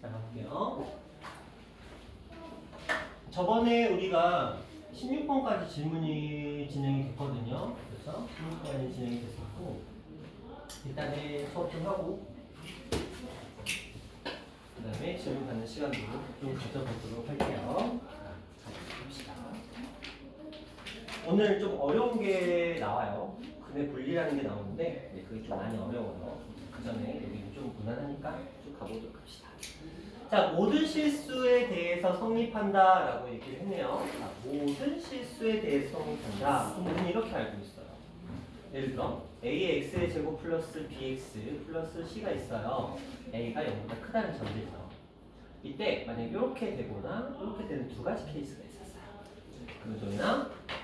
자, 갈게요. 저번에 우리가 16번까지 질문이 진행이 됐거든요. 그래서 16번까지 진행이 됐었고, 일단은 수업 좀 하고, 그 다음에 질문 받는 시간도 좀 가져보도록 할게요. 자, 봅시다. 오늘 좀 어려운 게 나와요. 근의 분리라는 게 나오는데, 네, 그게 좀 많이 어려워요. 그 전에 여기는 좀 무난하니까 쭉 가보도록 합시다. 자, 모든 실수에 대해서 성립한다 라고 얘기를 했네요. 자, 모든 실수에 대해서 성립한다. 그럼 우리는 이렇게 알고 있어요. 예를 들어 a의 x의 제곱 플러스 bx 플러스 c가 있어요. a가 0보다 크다는 전제죠. 이때 만약에 이렇게 되거나 이렇게 되는 두 가지 케이스가 있었어요. 그럼 저희는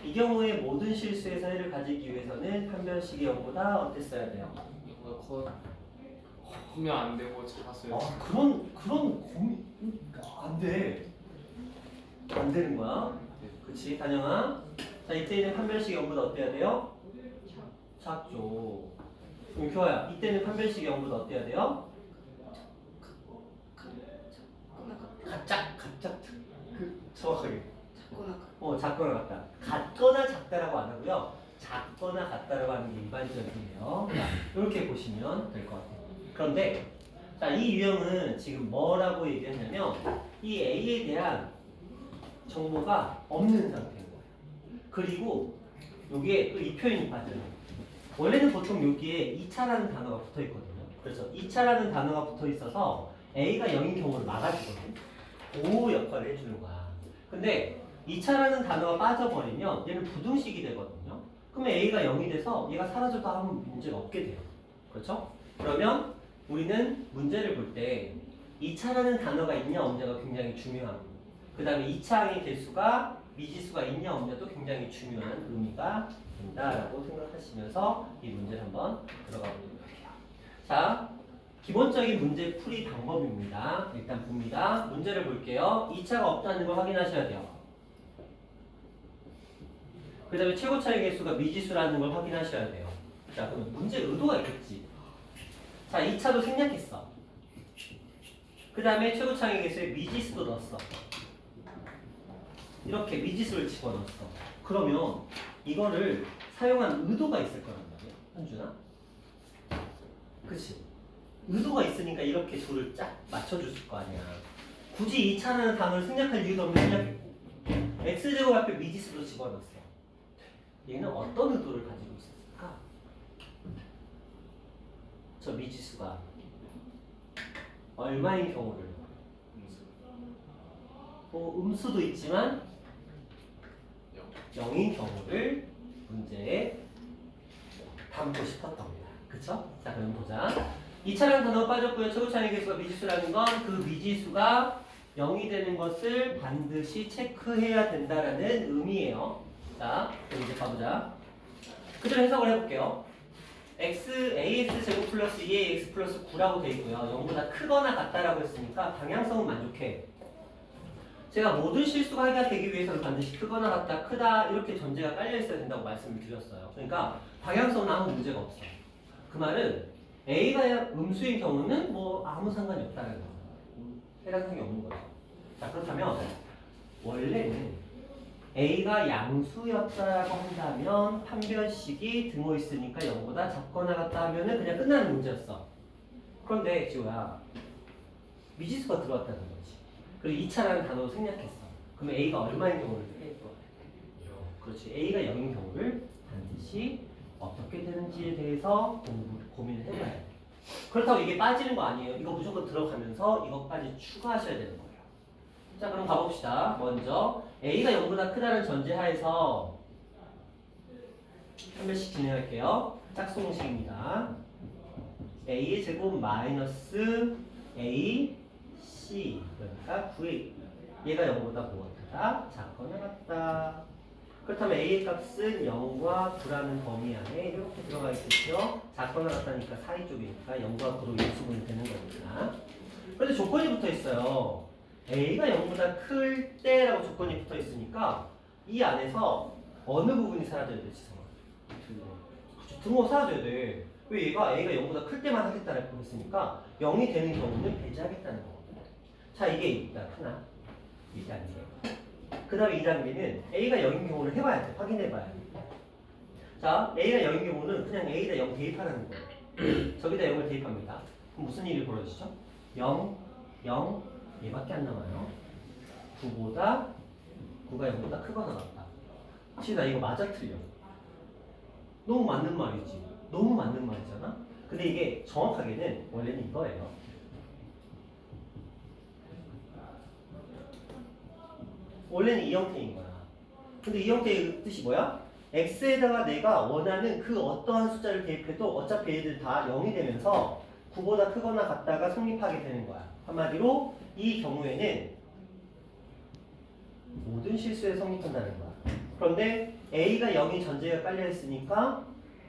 이 경우에 모든 실수의 사이를 가지기 위해서는 판별식이 0보다 어땠어야 돼요? 보면 안 되고 작았어요. 그런 고민 안 돼. 안 되는 거야. 그치, 단영아. 자, 이때는 판별식이 0보다 어때야 돼요? 작죠. 그럼 교아야, 이때는 판별식이 0보다 어때야 돼요? 정확하게. 작거나 같다. 같거나 작다라고 안 하고요. 작거나 같다라고 하는 게 일반적이에요. 이렇게 보시면 될 것 같아요. 그런데 자, 이 유형은 지금 뭐라고 얘기했냐면 이 A에 대한 정보가 없는 상태인 거예요. 그리고 여기에 또 이 표현이 빠져요. 원래는 보통 여기에 2차라는 단어가 붙어 있거든요. 그래서 2차라는 단어가 붙어 있어서 A가 0인 경우를 막아주거든요. 그 역할을 해주는 거야. 근데 2차라는 단어가 빠져버리면 얘는 부등식이 되거든요. 그러면 A가 0이 돼서 얘가 사라져도 아무 문제가 없게 돼요. 그렇죠? 그러면 우리는 문제를 볼 때 2차라는 단어가 있냐 없냐가 굉장히 중요합니다. 그 다음에 2차항의 개수가 미지수가 있냐 없냐도 굉장히 중요한 의미가 된다라고 생각하시면서 이 문제를 한번 들어가 보도록 할게요. 자, 기본적인 문제 풀이 방법입니다. 일단 봅니다. 문제를 볼게요. 2차가 없다는 걸 확인하셔야 돼요. 그 다음에 최고차의 개수가 미지수라는 걸 확인하셔야 돼요. 자, 그러면 문제 의도가 있겠지. 자, 2차도 생략했어. 그 다음에 최고차의 개수에 미지수도 넣었어. 이렇게 미지수를 집어넣었어. 그러면 이거를 사용한 의도가 있을 거란 말이야. 현준아. 그치? 의도가 있으니까 이렇게 둘을 쫙 맞춰줬을 거 아니야. 굳이 2차라는 단어를 생략할 이유도 없는 생략했고 x제곱 앞에 미지수도 집어넣었어. 얘는 어떤 의도를 가지고 있었을까? 저 미지수가 얼마인 경우를 음수도 있지만 0인 경우를 문제에 담고 싶었던 겁니다. 그쵸? 자, 그럼 보자. 2차라는 단어가 빠졌고요. 최고차의 개수가 미지수라는 건 그 미지수가 0이 되는 것을 반드시 체크해야 된다라는 의미예요. 자, 그럼 이제 가보자. 그대로 해석을 해볼게요. ax 제곱 플러스 2ax 플러스 9라고 되어 있고요. 0보다 크거나 같다라고 했으니까 방향성은 만족해. 제가 모든 실수가 해결되기 위해서는 반드시 크거나 같다, 크다 이렇게 전제가 깔려 있어야 된다고 말씀을 드렸어요. 그러니까 방향성은 아무 문제가 없어. 그 말은 a가 음수인 경우는 뭐 아무 상관이 없다는 거예요. 해당상이 없는 거죠. 자, 그렇다면 원래는 a가 양수였다라고 한다면 판별식이 등호 있으니까 0보다 작거나 같다 하면은 그냥 끝나는 문제였어. 그런데 지호야, 미지수가 들어왔다는 거지. 그리고 2차라는 단어로 생략했어. 그러면 a가 얼마인 경우를 해줘? 그렇지. a가 0인 경우를 반드시 어떻게 되는지에 대해서 고민을 해봐야 돼. 그렇다고 이게 빠지는 거 아니에요. 이거 무조건 들어가면서 이것까지 추가하셔야 되는 거예요. 자, 그럼 가봅시다. 먼저 a가 0보다 크다는 전제하에서 한 번씩 진행할게요. 짝수공식입니다. a의 제곱 마이너스 a c 그러니까 9a 얘가 0보다 뭐가 크다? 작거나 같다. 그렇다면 a의 값은 0과 9라는 범위 안에 이렇게 들어가 있겠죠? 작거나 같다니까 사이 쪽이니까 0과 9로 일수분이 되는 거니까. 그런데 조건이 붙어 있어요. a가 0보다 클 때라고 조건이 붙어 있으니까 이 안에서 어느 부분이 사라져야 돼, 지성아? 등호 사라져야 돼. 왜 얘가 a가 0보다 클 때만 하겠다라고 했으니까 0이 되는 경우는 배제하겠다는 거. 자, 이게 일단 하나. 1단계. 그 다음에 2단계는 A가 0인 경우를 해봐야 돼. 확인해봐야 돼. 자, A가 0인 경우는 그냥 A에다 0 대입하라는 거예요. 저기다 0을 대입합니다. 그럼 무슨 일이 벌어지죠? 0, 0, 얘밖에 안 남아요. 9가 0보다 크거나 같다. 혹시 나 이거 맞아 틀려? 너무 맞는 말이지. 너무 맞는 말이잖아? 근데 이게 정확하게는 원래는 이거예요. 원래는 이 형태인 거야. 근데 이 형태의 뜻이 뭐야? x에다가 내가 원하는 그 어떠한 숫자를 대입해도 어차피 얘들 다 0이 되면서 9보다 크거나 같다가 성립하게 되는 거야. 한마디로 이 경우에는 모든 실수에 성립한다는 거야. 그런데 a가 0이 전제가 깔려 있으니까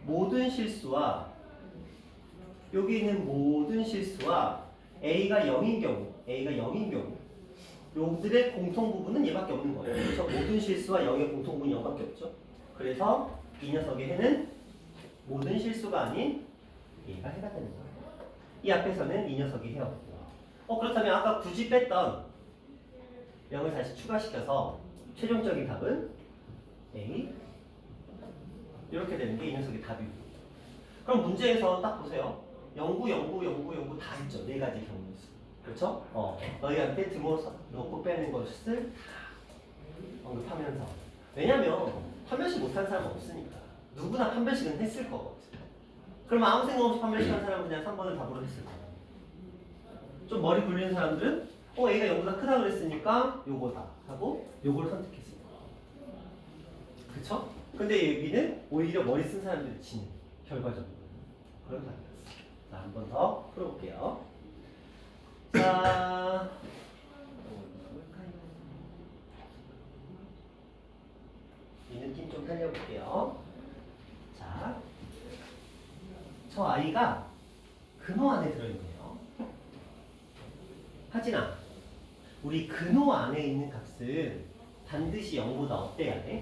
모든 실수와 여기 있는 모든 실수와 a가 0인 경우 요들의 공통 부분은 얘밖에 없는 거예요. 그래서 모든 실수와 0의 공통 부분이 0밖에 없죠. 그래서 이 녀석의 해는 모든 실수가 아닌 얘가 해가 되는 거예요. 이 앞에서는 이 녀석이 해였고. 그렇다면 아까 굳이 뺐던 0을 다시 추가시켜서 최종적인 답은 A 이렇게 되는 게 이 녀석의 답이고. 그럼 문제에서 딱 보세요. 0, 9, 0, 9, 0, 9, 0, 9 다 있죠. 네 가지 경우 수. 그렇죠? 너희한테 등호서 넣고 빼는 것을 언급하면서. 왜냐면 판별식 못한 사람은 없으니까. 누구나 판별식은 했을 거거든. 그럼 아무 생각 없이 판별식 한 사람은 그냥 3번을 답으로 했을 거야. 좀 머리 굴리는 사람들은 A가 0보다 크다 그랬으니까 요거다 하고 요걸 선택했을 거야. 그쵸? 근데 여기는 오히려 머리 쓴 사람들이 지는 결과적으로 그런 답이었어. 자, 한 번 더 풀어볼게요. 자, 이 느낌 좀 살려볼게요. 자, 저 아이가 근호 안에 들어있네요. 하진아, 우리 근호 안에 있는 값은 반드시 0보다 어때야 돼?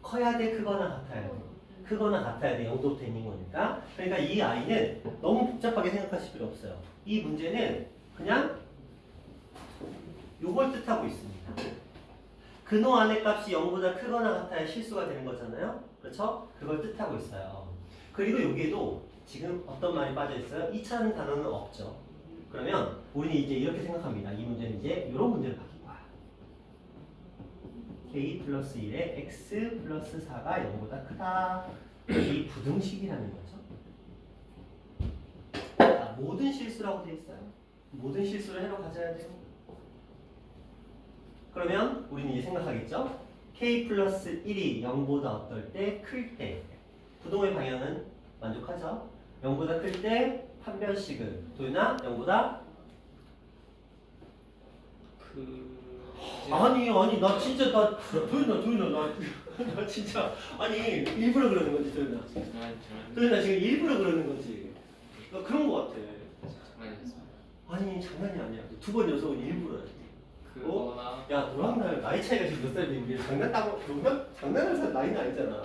커야 돼? 크거나 같아야 돼? 크거나 같아야 돼. 0도부터 있는 거니까. 그러니까 이 아이는 너무 복잡하게 생각하실 필요 없어요. 이 문제는 그냥 요걸 뜻하고 있습니다. 근호 안의 값이 0보다 크거나 같아야 실수가 되는 거잖아요. 그렇죠? 그걸 뜻하고 있어요. 그리고 여기에도 지금 어떤 말이 빠져 있어요? 2차라는 단어는 없죠. 그러면 우리는 이제 이렇게 생각합니다. 이 문제는 이제 이런 문제를 바뀐 거야. k 플러스 1에 x 플러스 4가 0보다 크다. 이 부등식이라는 거죠. 자, 모든 실수라고 되어 있어요. 모든 실수를 해로 가져야 돼요. 그러면 우리는 이제 생각하겠죠? k 플러스 1이 0보다 어떨 때? 클 때. 부동의 방향은 만족하죠? 0보다 클 때 판별식은 도윤아 0보다 아니 나 진짜 도윤아 나 진짜 아니 일부러 그러는 거지 도윤아 지금 일부러 그러는 거지. 나 그런 거 같아. 아니 장난이 아니야. 두 번 연속은 일부러야. 야 너랑 나 나이 차이가 지금 몇 살인데 우리 장난할 살 나이는 아니잖아.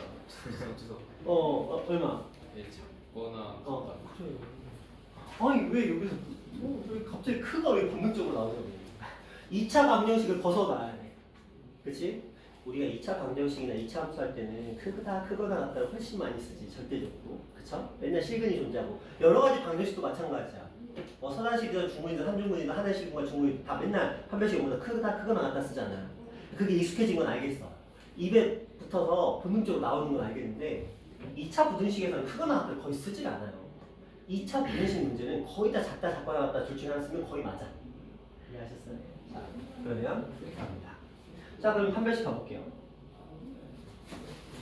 얼마? 그래. 아니 왜 여기서 왜 갑자기 크가 왜 본능적으로 나오냐고. 2차 방정식을 벗어나야 돼. 그치? 우리가 2차 방정식이나 2차 함수할 때는 크거나 같다를 훨씬 많이 쓰지. 절대적으로. 그쵸? 맨날 실근이 존재하고 여러 가지 방정식도 마찬가지야. 서단식이든 중근이든 함중근이든 하나식과 중근이 다 맨날 판별식 보다 크거나 같다 쓰잖아. 그게 익숙해진 건 알겠어. 입에 붙어서 본능적으로 나오는 건 알겠는데 2차 부등식에서는 크거나 같다를 거의 쓰질 않아요. 2차 부등식 문제는 거의 다 작거나 같다 둘 중에 하나 쓰면 거의 맞아. 이해하셨어요? 자, 그러면 이렇게 갑니다. 자, 그럼 판별식 가볼게요.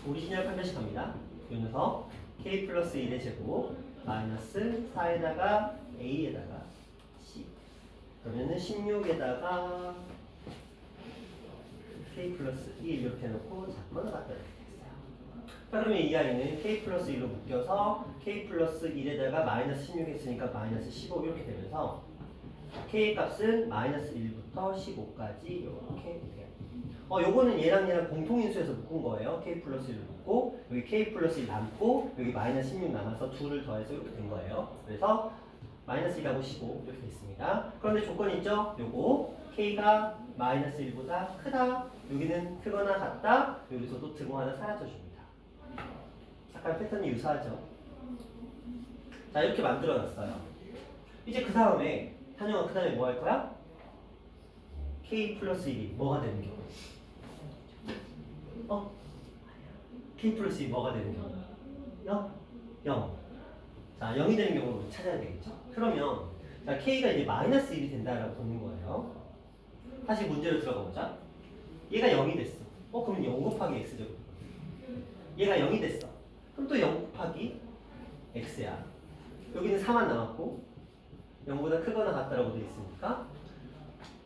오리지널 판별식 갑니다. 이 녀석 k 플러스 1의 제곱 마이너스 4에다가 a에다가 c 그러면은 16에다가 k 플러스 1 이렇게 놓고 작거나 같다 이렇게 됐어요. 그러면 이 아이는 k 플러스 1로 묶여서 k 플러스 1에다가 마이너스 16 했으니까 마이너스 15 이렇게 되면서 k 값은 마이너스 1부터 15까지 이렇게 돼요. 요거는 얘랑 공통인수에서 묶은 거예요. k 플러스 1을 묶고 여기 k 플러스 1 남고 여기 마이너스 16 남아서 2를 더해서 이렇게 된 거예요. 그래서 마이너스 1하고 15 이렇게 돼 있습니다. 그런데 조건이 있죠? 요거 K가 마이너스 1보다 크다. 여기는 크거나 같다. 여기서도 등호 하나 사라져 줍니다. 약간 패턴이 유사하죠? 자, 이렇게 만들어 놨어요. 이제 그 다음에 한영아 그 다음에 뭐 할 거야? K 플러스 1이 뭐가 되는 경우? K 플러스 1이 뭐가 되는 경우? 0. 자, 0이 되는 경우를 찾아야 되겠죠? 그러면 자, K가 이제 마이너스 1이 된다라고 보는 거예요. 다시 문제로 들어가 보자. 얘가 0이 됐어. 그럼 0 곱하기 X죠. 얘가 0이 됐어. 그럼 또 0 곱하기 X야. 여기는 4만 남았고 0보다 크거나 같다라고 되어 있으니까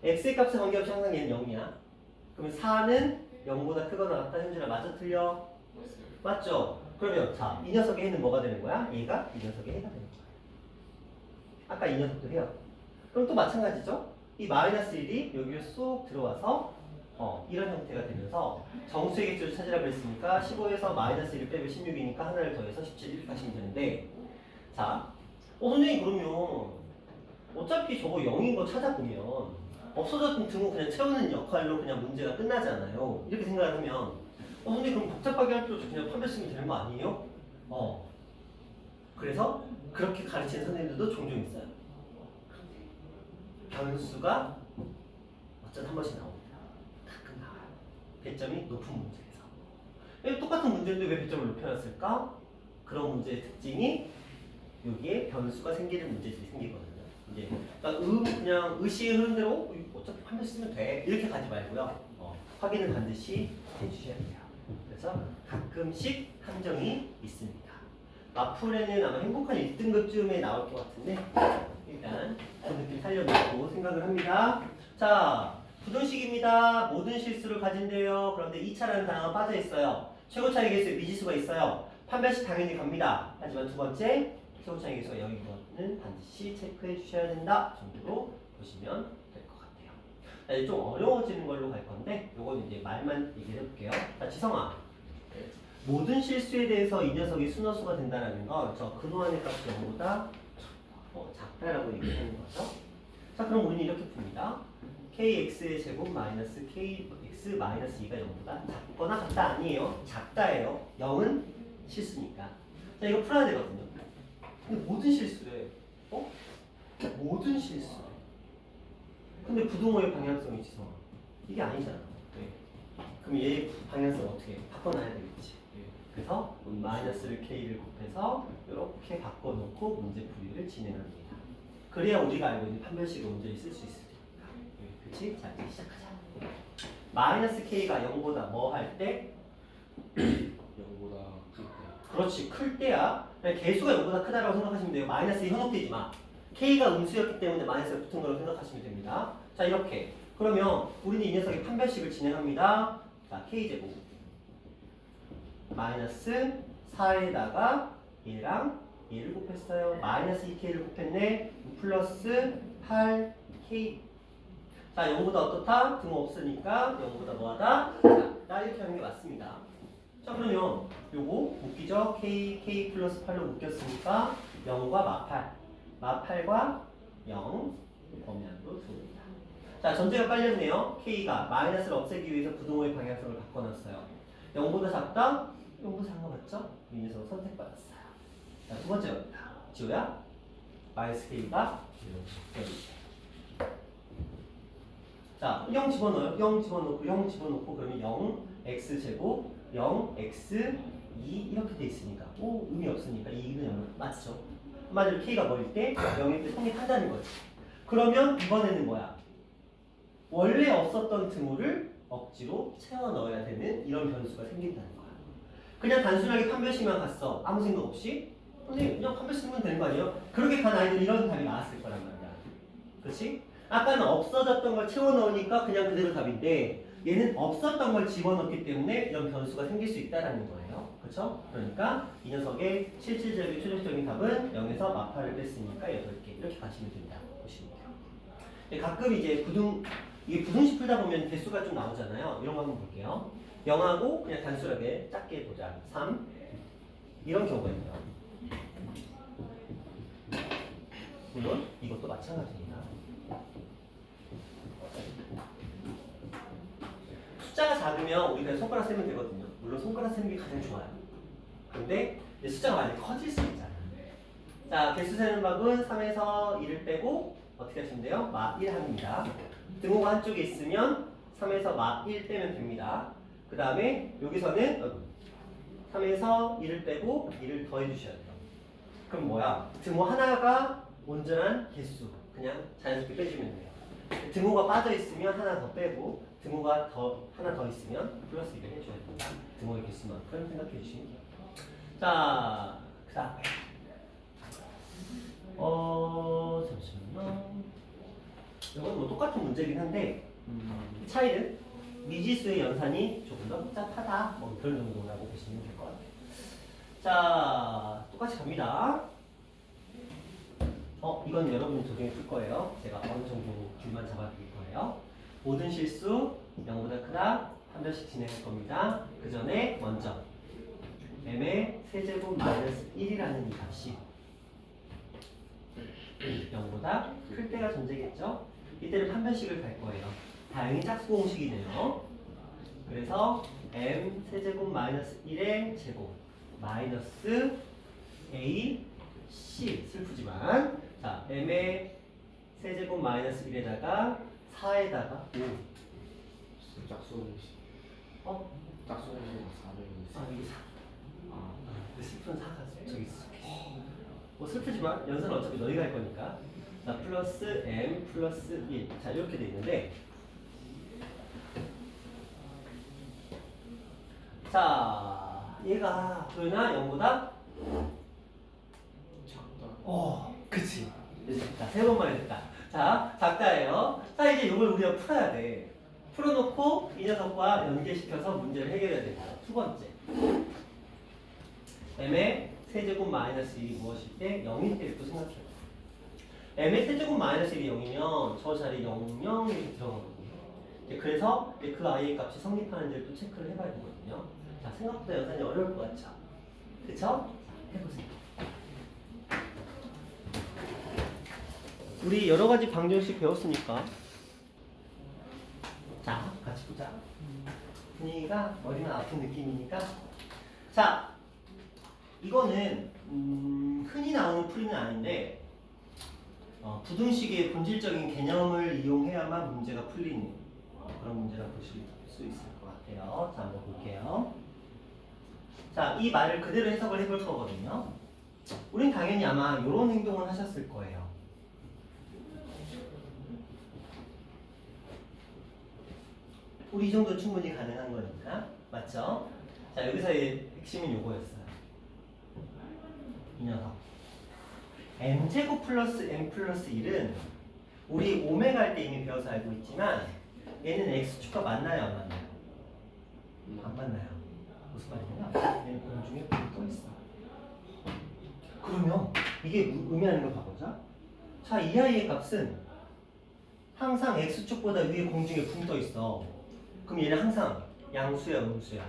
X의 값에 관계없이 항상 얘는 0이야. 그러면 4는 0보다 크거나 같다. 현준아 맞아 틀려? 맞죠? 그러면 자, 이 녀석의 해는 뭐가 되는 거야? 얘가 이 녀석의 해가 되는 거야. 아까 이 녀석도 해요. 그럼 또 마찬가지죠? 이 마이너스 1이 여기로 쏙 들어와서 이런 형태가 되면서 정수의 객수를 찾으라고 했으니까 15에서 마이너스 1을 빼면 16이니까 하나를 더해서 17 이렇게 하시면 되는데 자, 선생님 그러면 어차피 저거 0인 거 찾아보면 없어졌던 등호 그냥 채우는 역할로 그냥 문제가 끝나잖아요. 이렇게 생각을 하면 선생님 그럼 복잡하게 할 필요 없이 그냥 판별 쓰면 되는 거 아니에요? 그래서 그렇게 가르치는 선생님들도 종종 있어요. 변수가 어쩌다 한 번씩 나옵니다. 가끔 나와요. 배점이 높은 문제에서. 똑같은 문제인데 왜 배점을 높여놨을까? 그런 문제의 특징이 여기에 변수가 생기는 문제들이 생기거든요. 이제 그러니까 그냥 의식의 흐름대로 어차피 판별 쓰면 돼 이렇게 가지 말고요. 확인을 반드시 해주셔야 돼요. 그래서 가끔씩 함정이 있습니다. 마플에는 아마 행복한 1등급쯤에 나올 것 같은데 일단 그 느낌 살려놓고 생각을 합니다. 자, 부등식입니다. 모든 실수를 가진대요. 그런데 2차라는 단어가 빠져있어요. 최고차이 개수의 미지수가 있어요. 판별식 당연히 갑니다. 하지만 두 번째 최고차이 개수가 0인 것은 반드시 체크해 주셔야 된다 정도로 보시면 될 것 같아요. 자, 이제 좀 어려워지는 걸로 갈 건데 요건 이제 말만 얘기해 볼게요. 자, 지성아, 모든 실수에 대해서 이 녀석이 순허수가 된다는 건 저 근호한의 값이 0보다 작다라고 얘기하는 거죠. 자, 그럼 우리는 이렇게 풉니다. kx의 제곱 마이너스 kx 마이너스 2가 0보다 작거나 같다 아니에요. 작다예요. 0은 실수니까. 자, 이거 풀어야 되거든요. 근데 모든 실수래. 모든 실수래. 근데 부등호의 방향성이 지성아. 이게 아니잖아. 네. 그럼 얘의 방향성 어떻게 바꿔놔야 되겠지. 그래서 마이너스를 k를 곱해서 이렇게 바꿔놓고 문제 풀이를 진행합니다. 그래야 우리가 알고 있는 판별식을 문제에 쓸 수 있으니까. 그치? 자, 이제 시작하자. 마이너스 k가 0보다 뭐 할 때? 0보다 클 때. 그렇지, 클 때야. 개수가 0보다 크다라고 생각하시면 돼요. 마이너스에 현혹되지 마. k가 음수였기 때문에 마이너스가 붙은 거라고 생각하시면 됩니다. 자, 이렇게. 그러면 우리는 이 녀석의 판별식을 진행합니다. 자, k제곱 마이너스 4에다가 얘랑 얘를 곱했어요. 마이너스 2k를 곱했네. 플러스 8k. 자, 0보다 어떻다? 등호 없으니까 0보다 뭐하다? 자, 이렇게 하는 게 맞습니다. 자, 그러면 요거 묶이죠? k 플러스 8로 묶였으니까 0과 마팔. 마팔과 0 범위안도 줍니다. 자, 전제가 깔렸네요. k가 마이너스를 없애기 위해서 부등호의 방향성을 바꿔놨어요. 0보다 작다? 0보다 작은 거 맞죠? 이 녀석을 선택받았어요. 자, 두 번째 겁니다. 지호야? 마이너스 k가 0이죠. 자, 0 집어넣어요. 0 집어넣고 0 집어넣고 그러면 0 x제곱 0 x 2 이렇게 돼 있으니까 의미 없으니까 2는 0 맞죠? 한마디로 k가 뭐일 때 0일 때 성립한다는 거지. 그러면 이번에는 뭐야? 원래 없었던 등호를 억지로 채워 넣어야 되는 이런 변수가 생긴다는 거야. 그냥 단순하게 판별식만 갔어. 아무 생각 없이. 근데 그냥 판별식만 되는 거 아니에요? 그렇게 간 아이들 이런 답이 나왔을 거란 말이야. 그렇지? 아까는 없어졌던 걸 채워 넣으니까 그냥 그대로 답인데 얘는 없었던 걸 집어넣기 때문에 이런 변수가 생길 수 있다라는 거예요. 그렇죠? 그러니까 이 녀석의 실질적인 최종적인 답은 0에서 마파를 뺐으니까 8개 이렇게 가시면 된다. 보시면 돼요. 가끔 이제 이게 부등식 풀다 보면 개수가 좀 나오잖아요. 이런 거 한번 볼게요. 0하고 그냥 단순하게 작게 보자. 3 이런 경우가 있네요. 물론 이것도 마찬가지입니다. 숫자가 작으면 우리가 손가락 세면 되거든요. 물론 손가락 세는 게 가장 좋아요. 근데 이제 숫자가 많이 커질 수 있잖아요. 자, 개수 세는 법은 3에서 1을 빼고 어떻게 하시면 돼요? 마1 합니다. 등호가 한쪽에 있으면 3에서 마1 빼면 됩니다. 그 다음에 여기서는 3에서 1을 빼고 1을 더해 주셔야 돼요. 그럼 뭐야? 등호 하나가 온전한 개수. 그냥 자연스럽게 빼주면 돼요. 등호가 빠져 있으면 하나 더 빼고 등호가 하나 더 있으면 플러스 2를 해줘야 됩니다. 등호의 개수만큼 생각해 주시면 돼요. 자, 그 다음에 잠시만요. 이건 뭐 똑같은 문제긴 한데 차이는 미지수의 연산이 조금 더 복잡하다. 뭐 그런 정도라고 보시면 될 것 같아요. 자, 똑같이 갑니다. 이건 여러분이 적용해 줄 거예요. 제가 어느 정도 줄만 잡아드릴 거예요. 모든 실수 0보다 크다 한 별씩 진행할 겁니다. 그 전에 먼저 m의 세제곱 마이너스 1이라는 이 값이 0보다 클 때가 존재겠죠? 이때는 한 별씩을 갈 거예요. 다행히 짝수 공식이네요. 그래서 m 세제곱 마이너스 1의 제곱 마이너스 a c 슬프지만 자 m의 세제곱 마이너스 1에다가 4에다가 5 짝수 공식. 짝수 공식은 400이 이게 4 슬픈 4가 저기 있어. 뭐 슬프지만 연산은 어차피 너희가 할 거니까 자 플러스 m 플러스 1 자 이렇게 돼 있는데 자 얘가 도현아 0보다 작다. 그치. 자, 세 번만 했다. 자, 작다예요. 자, 이제 이걸 우리가 풀어야 돼. 풀어놓고 이 녀석과 연계시켜서 문제를 해결해야 됩니다. 두 번째. m의 세제곱 마이너스 1이 무엇일 때 0일 때를 또 생각해요. m의 세제곱 마이너스 1이 0이면 저 자리 0, 0 이렇게 들어가거든요. 그래서 그 i의 값이 성립하는지를 또 체크를 해봐야 되거든요. 자, 생각보다 연산이 어려울 것 같죠? 그쵸? 해보세요. 우리 여러 가지 방정식 배웠으니까 자 같이 보자. 분위기가 머리는 아픈 느낌이니까 자 이거는 흔히 나오는 풀이는 아닌데 부등식의 본질적인 개념을 이용해야만 문제가 풀리는 그런 문제라고 보실 수 있을 것 같아요. 자 한번 볼게요. 자 이 말을 그대로 해석을 해볼 거거든요. 우린 당연히 아마 이런 행동을 하셨을 거예요. 우리 이 정도 충분히 가능한 거니까 맞죠? 자 여기서의 핵심은 요거였어요. 이 녀석 m제곱 플러스 m 플러스 1은 우리 오메가 할 때 이미 배워서 알고 있지만 얘는 x축과 만나요 안 만나요? 안 만나요. 무슨 말이냐면 얘는 공중에 붙어 있어. 그러면 이게 의미하는 걸 봐보자. 자 이 아이의 값은 항상 x축보다 위에 공중에 붕 떠 있어. 그럼 얘는 항상 양수야, 음수야?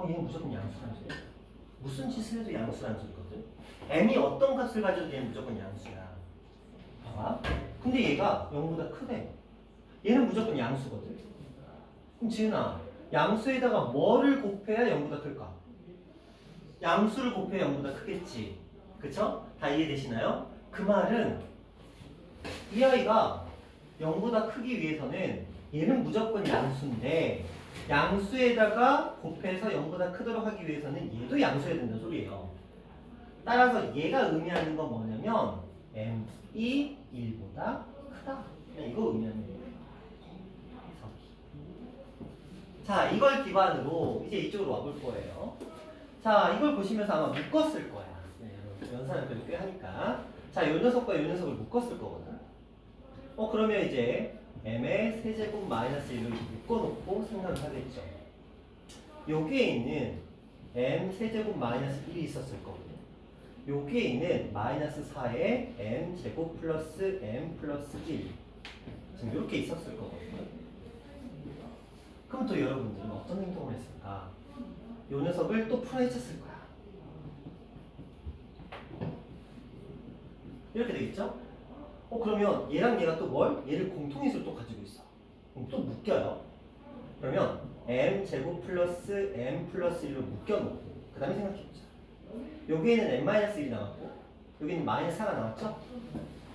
얘는 무조건 양수란 소리야. 무슨 짓을 해도 양수란 소리거든. m이 어떤 값을 가져도 얘는 무조건 양수야. 봐봐. 근데 얘가 0보다 크대. 얘는 무조건 양수거든. 그럼 지은아, 양수에다가 뭐를 곱해야 0보다 클까? 양수를 곱해야 0보다 크겠지. 그쵸? 다 이해되시나요? 그 말은 이 아이가 0보다 크기 위해서는 얘는 무조건 양수인데 양수에다가 곱해서 0보다 크도록 하기 위해서는 얘도 양수해야 된다는 소리예요. 따라서 얘가 의미하는 건 뭐냐면 m이 1보다 크다. 그냥 이거 의미하는 거예요. 자, 이걸 기반으로 이제 이쪽으로 와볼 거예요. 자, 이걸 보시면서 아마 묶었을 거야. 연산을 그래도 꽤 하니까. 자, 요 녀석과 요 녀석을 묶었을 거거든. 그러면 이제 m의 세제곱 마이너스 1을 묶어놓고 생각을 하겠죠. 여기에 있는 m 세제곱 마이너스 1이 있었을 거거든요. 여기에 있는 마이너스 4의 m 제곱 플러스 m 플러스 1 지금 이렇게 있었을 거거든요. 그럼 또 여러분들은 어떤 행동을 했을까? 요 녀석을 또 풀어헤쳤을 거야. 이렇게 되겠죠? 그러면 얘랑 얘가 또 뭘? 얘를 공통인수를 또 가지고 있어. 그럼 또 묶여요. 그러면 m제곱 플러스 m 플러스 1로 묶여놓고 그 다음에 생각해보자. 여기에는 m-1이 나왔고 여기는 마이너스 4가 나왔죠?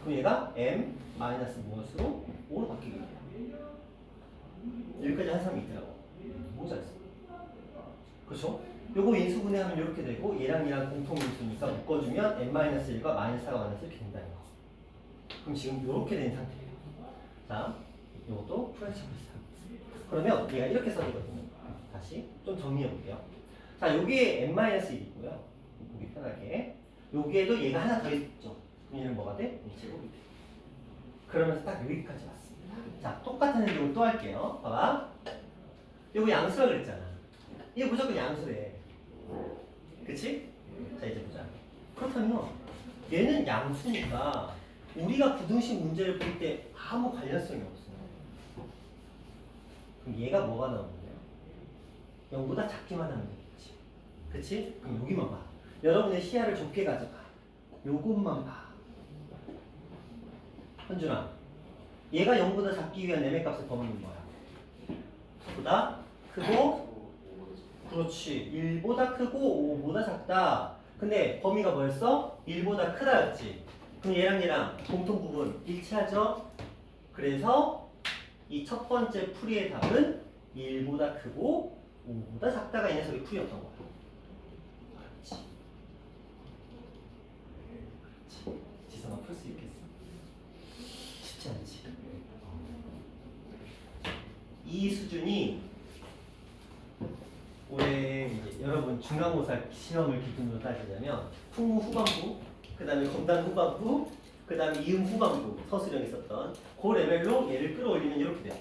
그럼 얘가 m 마이너스 무엇으로? 5로 바뀌게 돼요. 여기까지 한 사람이 있더라고. 너무 잘했어. 그렇죠? 요거 인수분해하면 이렇게 되고 얘랑 얘랑 공통인수니까 묶어주면 n-1과 마이너스 4가 마이너스 이렇게 된다는 거. 그럼 지금 이렇게 된 상태예요. 자, 이것도 풀어치고 있어요. 그러면 얘가 이렇게 써지거든요. 다시 좀 정리해 볼게요. 자, 여기에 n-1 있고요. 보기 편하게. 여기에도 얘가 하나 더 있죠. 그럼 얘는 뭐가 돼? 제곱이 돼. 그러면서 딱 여기까지 왔습니다. 자, 똑같은 행동을 또 할게요. 봐봐. 요거 양수라 그랬잖아. 이거 무조건 양수래. 그치? 자, 이제 보자. 그렇다면 얘는 양수니까 우리가 부등식 문제를 볼 때 아무 관련성이 없어. 그럼 얘가 뭐가 나오는데요? 0보다 작기만 하면 되겠지. 그치? 그럼 여기만 봐. 여러분의 시야를 좁게 가져가. 요것만 봐. 현준아, 얘가 0보다 작기 위한 m의 값을 범위는 뭐야? 보다 크고, 그렇지. 1보다 크고 5보다 작다. 근데 범위가 뭐였어? 1보다 크다였지. 그럼 얘랑 공통 부분 일치하죠? 그래서 이 첫 번째 풀이의 답은 1보다 크고 5보다 작다가 이 녀석의 풀이였던 거야. 그렇지. 그렇지. 지성아 풀 수 있겠어? 쉽지 않지. 이 수준이 올해 이제 여러분 중간고사 시험을 기준으로 따지자면 풍무 후반부, 그 다음에 검단 후반부, 그 다음에 이음 후반부 서술형이 있었던 그 레벨로 얘를 끌어올리면 이렇게 돼요.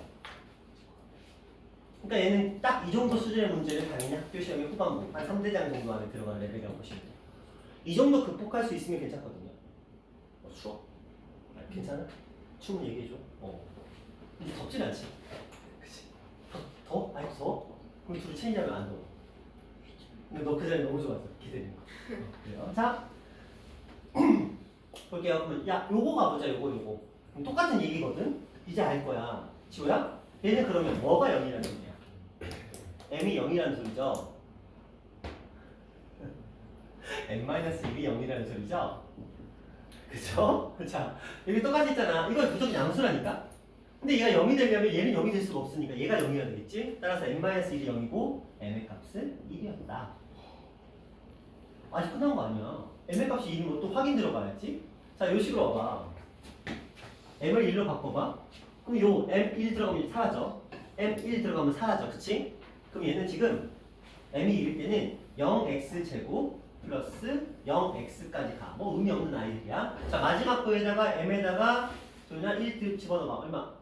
그러니까 얘는 딱 이 정도 수준의 문제를 당연히 학교 시험의 후반부 한 3대장 정도 안에 들어가는 레벨이라고 보시면 돼요. 이 정도 극복할 수 있으면 괜찮거든요. 추워? 괜찮아? 추우면 얘기해줘. 근데 덥진 않지? 그치? 더? 아니 더워? 그럼 둘이 체인지하면 안 더워. 근데 너 그 자리 너무 좋았어. 기다리는 거. 그래요. 자, 볼게요. 그러면 야, 요거 가보자. 요거. 그럼 똑같은 얘기거든. 이제 알 거야. 지호야? 얘는 그러면 뭐가 0이라는 소리야? m이 0이라는 소리죠. n-1이 0이라는 소리죠. 그쵸? 자, 여기 똑같이 있잖아. 이건 무조건 양수라니까. 근데 얘가 0이 되려면 얘는 0이 될 수가 없으니까 얘가 0이어야 되겠지? 따라서 n-1이 0이고 m의 값은 1이었다. 아직 끝난 거 아니야. m의 값이 1이면 또 확인 들어가야지. 자, 요 식으로 와봐. m을 1로 바꿔봐. 그럼 요 m1 들어가면 사라져. m1 들어가면 사라져. 그치? 그럼 얘는 지금 m이 1일 때는 0x제곱 플러스 0x까지 가. 뭐 의미 없는 아이들이야. 자, 마지막 거에다가 m에다가 조냐 1 집어넣어봐. 얼마?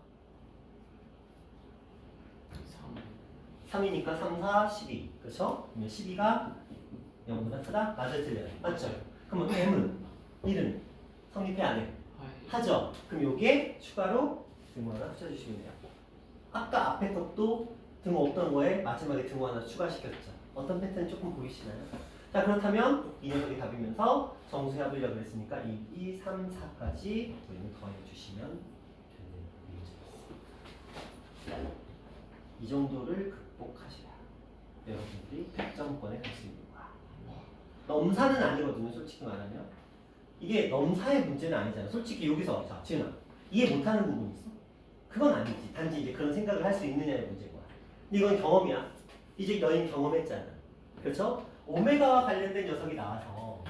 3이니까 3, 4, 12. 그렇죠? 그러면 12가 0보다 크다? 맞아요, 틀려요? 맞죠? 그러면 m은 1은 성립해 안 해? 하죠? 그럼 요게 추가로 등호 하나 붙여주시면 돼요. 아까 앞에 것도 등호 없던 거에 마지막에 등호 하나 추가시켰죠. 어떤 패턴 조금 보이시나요? 자, 그렇다면 이 녀석이 답이면서 정수해보려고 그랬으니까 1, 2, 3, 4까지 우리는 더해주시면 되는 문제였습니다. 이 정도를 극복하셔야 여러분들이 100점권에 갈 수 있는 거야. 넘사는 아니거든요, 솔직히 말하면. 이게 넘사의 문제는 아니잖아. 솔직히 여기서 자, 지은아, 이해 못하는 부분 있어? 그건 아니지. 단지 이제 그런 생각을 할 수 있느냐의 문제인 거야. 근데 이건 경험이야. 이제 너희는 경험했잖아. 그렇죠? 오메가와 관련된 녀석이 나와서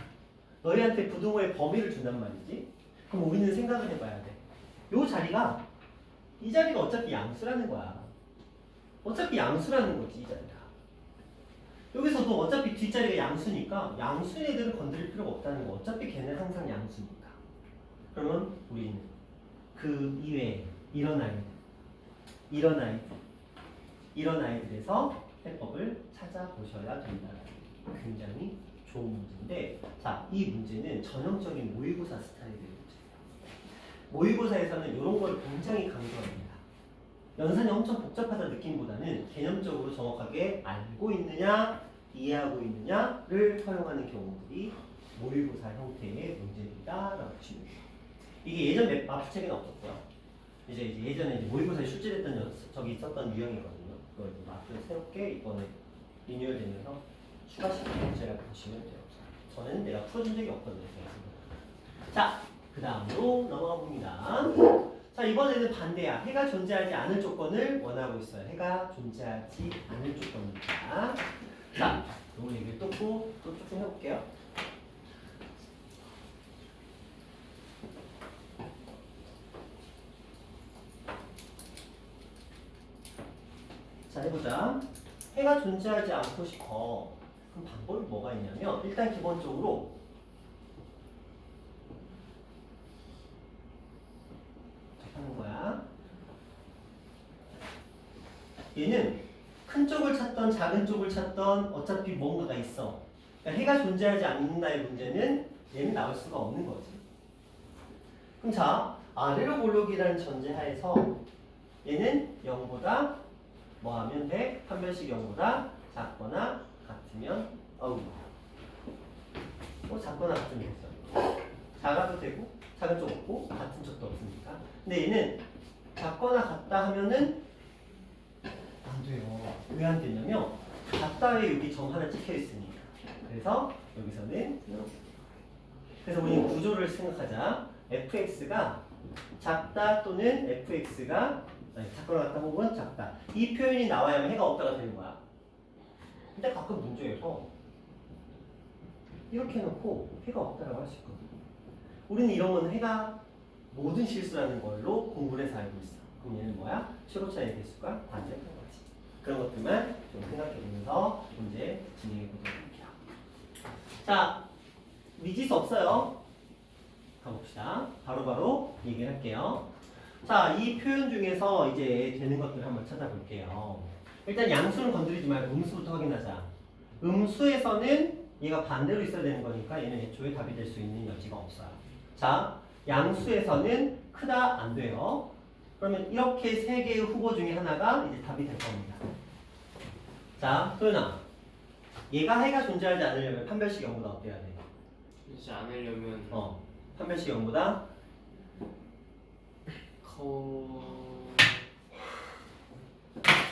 너희한테 부등호의 범위를 준단 말이지. 그럼 우리는 생각을 해봐야 돼. 요 자리가 이 자리가 어차피 양수라는 거야. 어차피 양수라는 거지, 이 자리가. 여기서도 어차피 뒷자리가 양수니까 양수 애들을 건드릴 필요가 없다는 거. 어차피 걔는 항상 양수니까. 그러면 우리는 그 이외에 이런 아이들에서 해법을 찾아보셔야 된다는 굉장히 좋은 문제인데, 자, 이 문제는 전형적인 모의고사 스타일의 문제예요. 모의고사에서는 이런 걸 굉장히 강조합니다. 연산이 엄청 복잡하다 느낌보다는 개념적으로 정확하게 알고 있느냐, 이해하고 있느냐를 허용하는 경우들이 모의고사 형태의 문제들이다라고 보시면 돼요. 이게 예전 마프책에는 없었고요. 이제 예전에 이제 모의고사에 출제됐던 저기 있었던 유형이거든요. 그걸 이제 마프에 새롭게 이번에 리뉴얼되면서 추가시킨 문제라고 보시면 돼요. 저는 내가 풀어준 적이 없거든요. 자, 그 다음으로 넘어가 봅니다. 자, 이번에는 반대야. 해가 존재하지 않을 조건을 원하고 있어요. 해가 존재하지 않을 조건입니다. 자, 요 얘기를 또 조금 해볼게요. 자, 해보자. 해가 존재하지 않고 싶어. 그럼 방법이 뭐가 있냐면 일단 기본적으로 하는 거야. 얘는 큰 쪽을 찾던 작은 쪽을 찾던 어차피 뭔가가 있어. 그러니까 해가 존재하지 않는다의 문제는 얘는 나올 수가 없는 거지. 그럼 자, 아래로 볼록이라는 전제하에서 얘는 0보다 뭐 하면 돼? 판별식 0보다 작거나 같으면 작거나 같으면 됐어. 작아도 되고 작은 쪽 없고 같은 쪽도 없으니까. 근데 얘는 작거나 같다 하면은 안 돼요. 왜 안 되냐면 같다에 여기 점 하나 찍혀 있으니까. 그래서 여기서는 이렇게. 그래서 우리 구조를 생각하자. fx가 작다 또는 fx가 작거나 같다 혹은 작다. 이 표현이 나와야만 해가 없다가 되는 거야. 근데 가끔 문제에서 이렇게 해놓고 해가 없다라고 할 수 있거든. 우리는 이런 건 해가 모든 실수라는 걸로 공부를 해서 알고 있어. 그럼 얘는 뭐야? 최고차의 개수가 반대하는 거지. 그런 것들만 좀 생각해 보면서 문제 진행해 보도록 할게요. 자, 미지수 없어요. 가봅시다. 바로바로 얘기를 할게요. 자, 이 표현 중에서 이제 되는 것들을 한번 찾아볼게요. 일단 양수는 건드리지 말고 음수부터 확인하자. 음수에서는 얘가 반대로 있어야 되는 거니까 얘는 애초에 답이 될 수 있는 여지가 없어요. 자, 양수에서는 크다 안 돼요. 그러면 이렇게 세 개의 후보 중에 하나가 이제 답이 될 겁니다. 자, 소연아, 얘가 해가 존재하지 않으려면 판별식 0보다 어때야 돼? 그렇지 않으려면 판별식 0보다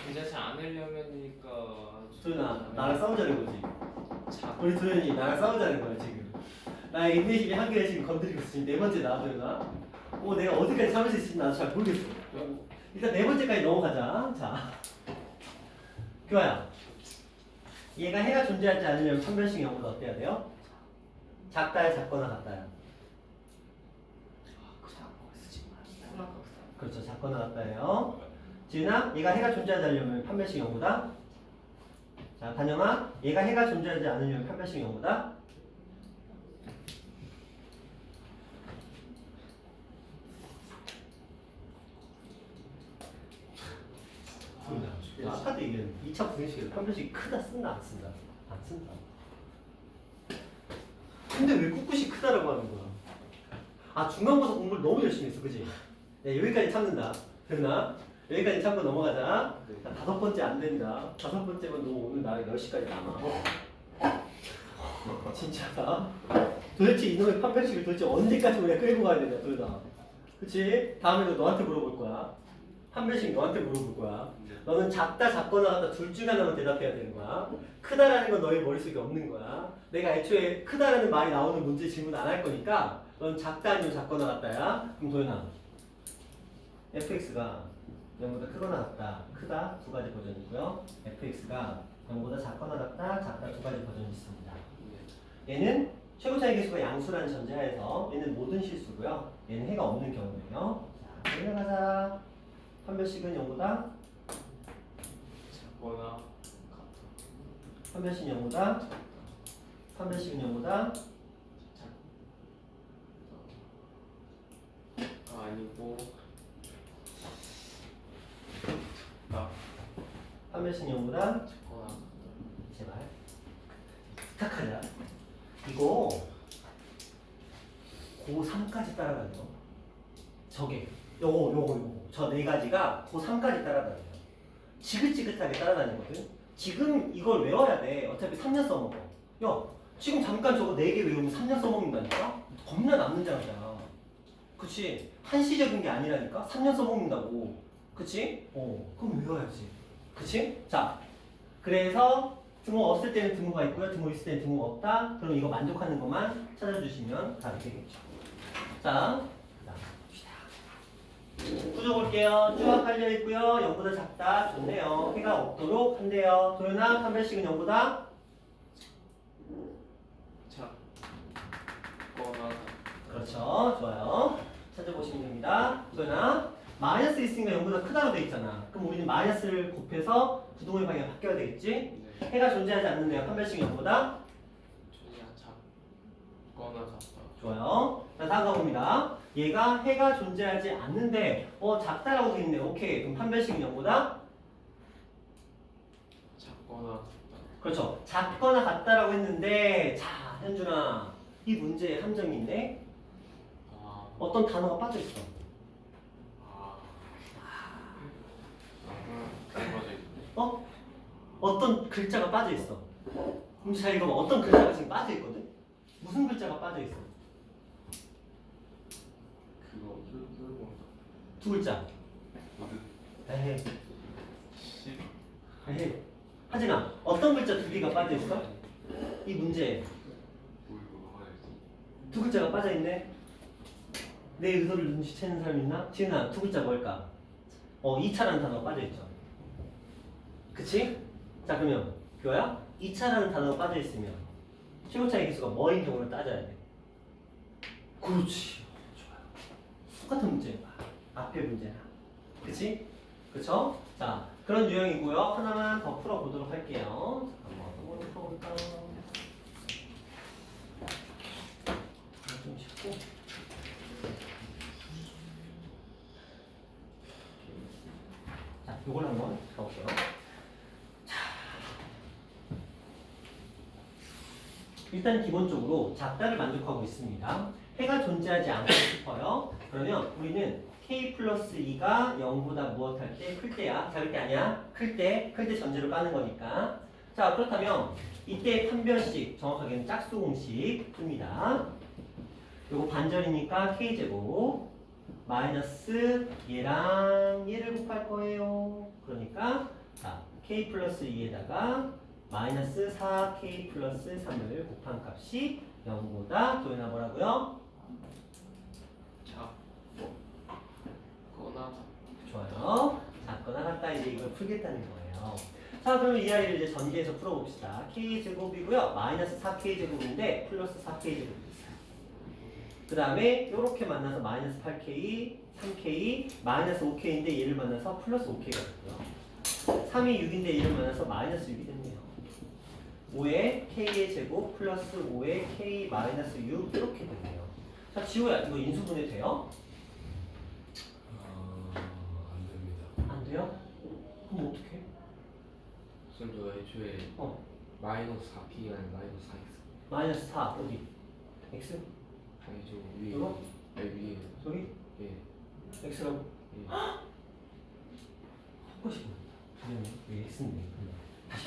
존재하지 않으려면이니까 소연아, 나랑 싸우자는 거지. 작 우리 도현이 나랑 싸우자는 거야 지금. 나의 인내심이 한계를 지금 건드리고 있어. 지금 네 번째 나도현아. 내가 어디까지 참을 수 있을지 나도 잘 모르겠어. 일단 네 번째까지 넘어가자. 자, 교아야. 얘가 해가 존재하지 않으려면 판별식 0보다 어때야 돼요? 작다야 작거나 같다야? 그렇죠. 작거나 같다예요. 지은아, 얘가 해가 존재하지 않으려면 판별식 0보다? 자, 단영아, 얘가 해가 존재하지 않으려면 판별식 0보다? 아까도 얘기했는데 2차 부등식에서 판별식이 크다 쓴다 안 쓴다? 안 쓴다. 근데 왜 꿋꿋이 크다라고 하는 거야? 아, 중간고사 공부를 너무 열심히 했어, 그지? 네, 여기까지 참는다. 됐나? 여기까지 참고 넘어가자. 자, 5번째 안 된다. 5번째면 너 오늘 나를 10시까지 남아. 진짜다. 도대체 이놈의 판별식을 도대체 언제까지 우리가 끌고 가야 되냐, 도현아. 그치? 다음에도 너한테 물어볼 거야. 판별식 너한테 물어볼 거야. 너는 작다, 작거나 같다 둘 중에 하나만 대답해야 되는 거야. 크다라는 건 너의 머릿속에 없는 거야. 내가 애초에 크다라는 말이 나오는 문제 질문 안 할 거니까 넌 작다 아니면 작거나 같다야. 그럼 도현아, fx가 0보다 크거나 같다, 크다 두 가지 버전이 있고요. fx가 0보다 작거나 같다, 작다 두 가지 버전이 있습니다. 얘는 최고차의 개수가 양수라는 전제하에서 얘는 모든 실수고요. 얘는 해가 없는 경우예요. 자, 내려가자. 판별식은 0보다 작거나 같아. 판별식 0보다 판별식은 0보다 아니고 판별식 0보다 작거나 제발 부탁하자. 이거 고3까지 따라다녀. 저게 요거 저 네 가지가 고3까지 따라다녀요. 지긋지긋하게 따라다니거든. 지금 이걸 외워야 돼. 어차피 3년 써먹어. 야, 지금 잠깐 저거 4개 외우면 3년 써먹는다니까? 겁나 남는 장사야. 그치? 한시적인 게 아니라니까? 3년 써먹는다고. 그치? 그럼 외워야지. 그치? 자, 그래서 등호 없을 때는 등호가 있고요. 등호 있을 때는 등호가 없다. 그럼 이거 만족하는 것만 찾아주시면 답이 되겠죠. 자, 그다음 봅시다. 구조 볼게요. 쭉 깔려 있고요. 0보다 작다. 좋네요. 해가 없도록 한대요. 도연아, 판별식은 0보다? 작거나 그렇죠. 좋아요. 찾아보시면 됩니다. 도연아, 마이너스 있으니까 0보다 크다고 돼 있잖아. 그럼 우리는 마이너스를 곱해서 부동의 방향이 바뀌어야 되겠지? 네. 해가 존재하지 않는데요. 판별식은 0보다? 전혀 작거나 같다. 좋아요. 자, 다음 가봅니다. 얘가 해가 존재하지 않는데 작다라고 돼 있네. 오케이. 그럼 판별식은 0보다? 작거나 같다. 그렇죠. 작거나 같다라고 했는데 자, 현준아. 이 문제에 함정이 있네. 아, 어떤 단어가 빠져 있어. 어떤 글자가 빠져 있어. 그럼 잘 읽어봐. 어떤 글자가 지금 빠져 있거든? 무슨 글자가 빠져 있어? 그거 뭐 두 글자. 에헤이. 에헤이. 하진아, 어떤 글자 두 개가 빠져 있어? 이 문제에 두 글자가 빠져 있네. 내 의도를 눈치채는 사람 있나? 지은아, 두 글자 뭘까? 2차라는 단어가 빠져 있죠. 그치? 자, 그러면 교야 2차라는 단어가 빠져 있으면 최고차의 개수가 뭐인 경우를 따져야 돼. 그렇지. 좋아요. 똑같은 문제. 앞에 문제야. 그치? 그쵸? 자, 그런 유형이고요. 하나만 더 풀어보도록 할게요. 잠깐만, 뭐 풀어볼까? 좀 쉽고. 자, 요걸 한번 가볼게요. 일단 기본적으로 작다를 만족하고 있습니다. 해가 존재하지 않고 싶어요. 그러면 우리는 k 플러스 2가 0보다 무엇할 때? 클 때야. 작을 때 아니야? 클 때 전제로 까는 거니까. 자, 그렇다면 이때 판별식, 정확하게는 짝수 공식 씁니다. 요거 반절이니까 k제곱 마이너스 얘랑 얘를 곱할 거예요. 그러니까 자, k 플러스 2에다가 마이너스 4k 플러스 3을 곱한 값이 0보다 도연아 뭐라고요? 작거나 좋아요. 작거나 같다 이제 이걸 풀겠다는 거예요. 자, 그럼 이 아이를 이제 전개해서 풀어봅시다. k 제곱이고요. 마이너스 4k 제곱인데 플러스 4k 제곱이 있어요. 그 다음에 이렇게 만나서 마이너스 8k, 3k, 마이너스 5k인데 얘를 만나서 플러스 5k가 됐고요. 3이 6인데 얘를 만나서 마이너스 6이 됐네요. 5의 k의 제곱 플러스 5의 k 마이너스 6 이렇게 되네요. 자, 지호야 이거 인수분해 돼요? 안 됩니다. 안 돼요? 그럼 어떡해? 선저 애초에 마이너스 4P가 아니라 마이너스 4X 마이너스 4 어디? x? 아니죠 위에 이거? 위에 저기? 예 x라고? 예. 하고 싶어. 왜 x인데? 다시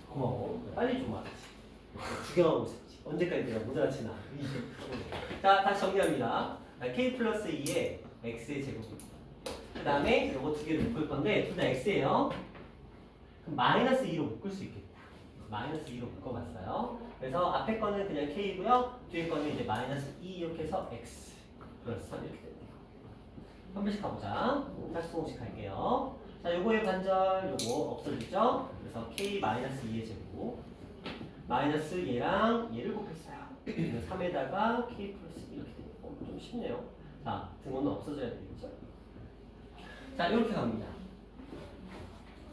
고마워. 빨리 좀 말하지. 구경하고 있었지. 언제까지 내가 못 알아치나. 자, 다시 정리합니다. k 플러스 2에 x의 제곱. 그 다음에 요거 두 개를 묶을 건데 둘 다 x예요. 그럼 마이너스 2로 묶을 수 있겠다. 마이너스 2로 묶어봤어요. 그래서 앞에 거는 그냥 k고요. 뒤에 거는 이제 마이너스 2 이렇게 해서 x 플러스 3 이렇게 됐네요. 한 번씩 가보자. 다시 공식 할게요. 자, 요거의 반절 요거 없어지죠? 그래서 k 마이너스 2의 제곱 마이너스 얘랑 얘를 곱했어요. 3에다가 k 플러스 2 이렇게 되고 좀 쉽네요. 자, 등호는 없어져야 되겠죠? 자, 이렇게 갑니다.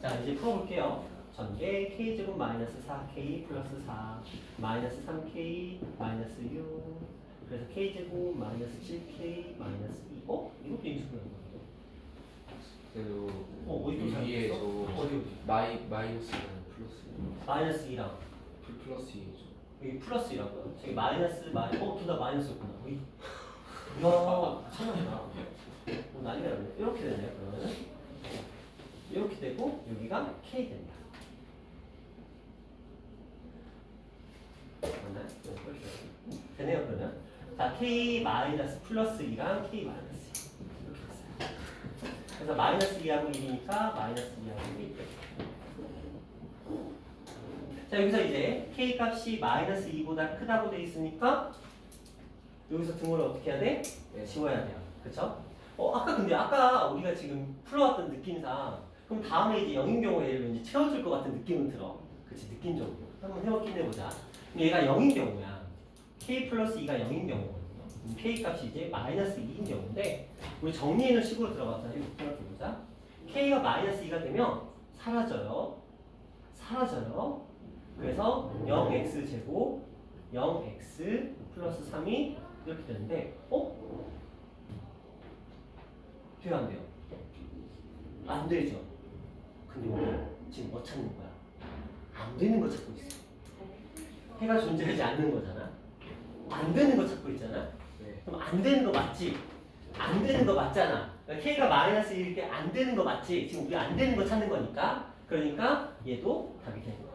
자, 이제 풀어볼게요. 전개 k제곱 마이너스 4k 플러스 4 마이너스 3k 마이너스 6 그래서 k제곱 마이너스 7k 마이너스 2 이것도 인수분해인 거예요. 그리고 어디도 위에 잘했어? 저 어디? 마이너스는 플러스 마이너스 2랑 플러스 2죠 여기 플러스 2라고요? 저기 마이너스 둘 다 마이너스였구나. 어이. 이야, 참나구나. 난리가 났네. 이렇게 되네요, 그러면은. 이렇게 되고, 여기가 K 됩니다. 맞나요? 되네요, 그러면. 자, K 마이너스 플러스 2랑 K 마이너스 2 이렇게 됐어요. 그래서 마이너스 2하고 1이니까 마이너스 2하고 1. 자, 여기서 이제 K 값이 마이너스 2보다 크다고 돼 있으니까 여기서 등호를 어떻게 해야 돼? 네. 지워야 돼요. 그쵸? 아까 우리가 지금 풀어왔던 느낌상 그럼 다음에 이제 0인 경우에 왠지 채워줄 것 같은 느낌은 들어. 그치? 느낌적으로. 한번 해보긴 해보자. 그럼 얘가 0인 경우야. K 플러스 2가 0인 경우거든요. 그럼 K 값이 이제 마이너스 2인 경우인데 우리 정리해놓은 식으로 들어가서 생각해보자. K가 마이너스 2가 되면 사라져요. 사라져요. 그래서 0x 제곱 0x 플러스 3이 이렇게 되는데 돼요 안 돼요? 안 되죠. 근데 우리 지금 뭐 찾는 거야? 안 되는 거 찾고 있어. 해가 존재하지 않는 거잖아. 안 되는 거 찾고 있잖아. 네. 그럼 안 되는 거 맞지? 안 되는 거 맞잖아. 그러니까 K가 마이너스 이렇게 안 되는 거 맞지? 지금 우리 안 되는 거 찾는 거니까. 그러니까 얘도 답이 되는 거야.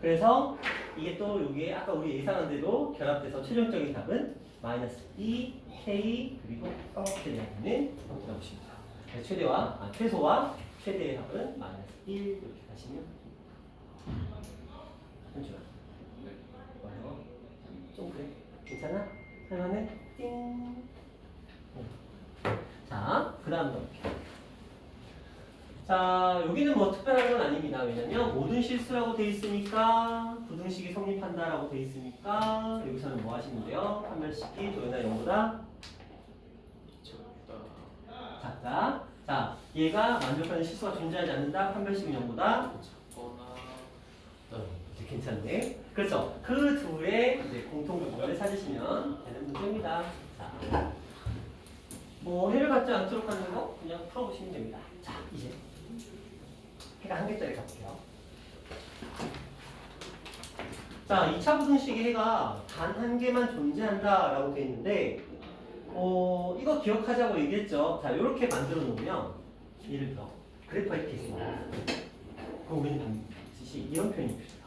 그래서 이게 또 여기에 아까 우리 예상한 대로 결합돼서 최종적인 답은 마이너스 2, K 그리고 이렇게 되는 나오십니다. 최소와 최대의 합은 마이너스 1 이렇게 가시면 현주야. 네. 좋아요. 좀 그래. 괜찮아? 할만해? 띵. 자, 그 다음 넘겨. 자, 여기는 뭐 특별한 건 아닙니다. 왜냐면 모든 실수라고 돼 있으니까 부등식이 성립한다라고 돼 있으니까 여기서는 뭐 하시면 돼요? 판별식이 도연아 0보다 작다. 자, 얘가 만족하는 실수가 존재하지 않는다. 판별식은 0보다 작거나 이제 괜찮네. 그렇죠. 그 둘의 이제 공통 부분을 찾으시면 되는 문제입니다. 자, 뭐 해를 갖지 않도록 하는 거 그냥 풀어보시면 됩니다. 자, 이제 해가 한 개짜리 가볼게요. 자, 2차 부등식의 해가 단 한 개만 존재한다라고 되어 있는데, 이거 기억하자고 얘기했죠. 자, 이렇게 만들어 놓으면, 예를 들어, 그래프가 이렇게 있습니다. 그럼 우리는 반드시 이런 표현이 필요해요.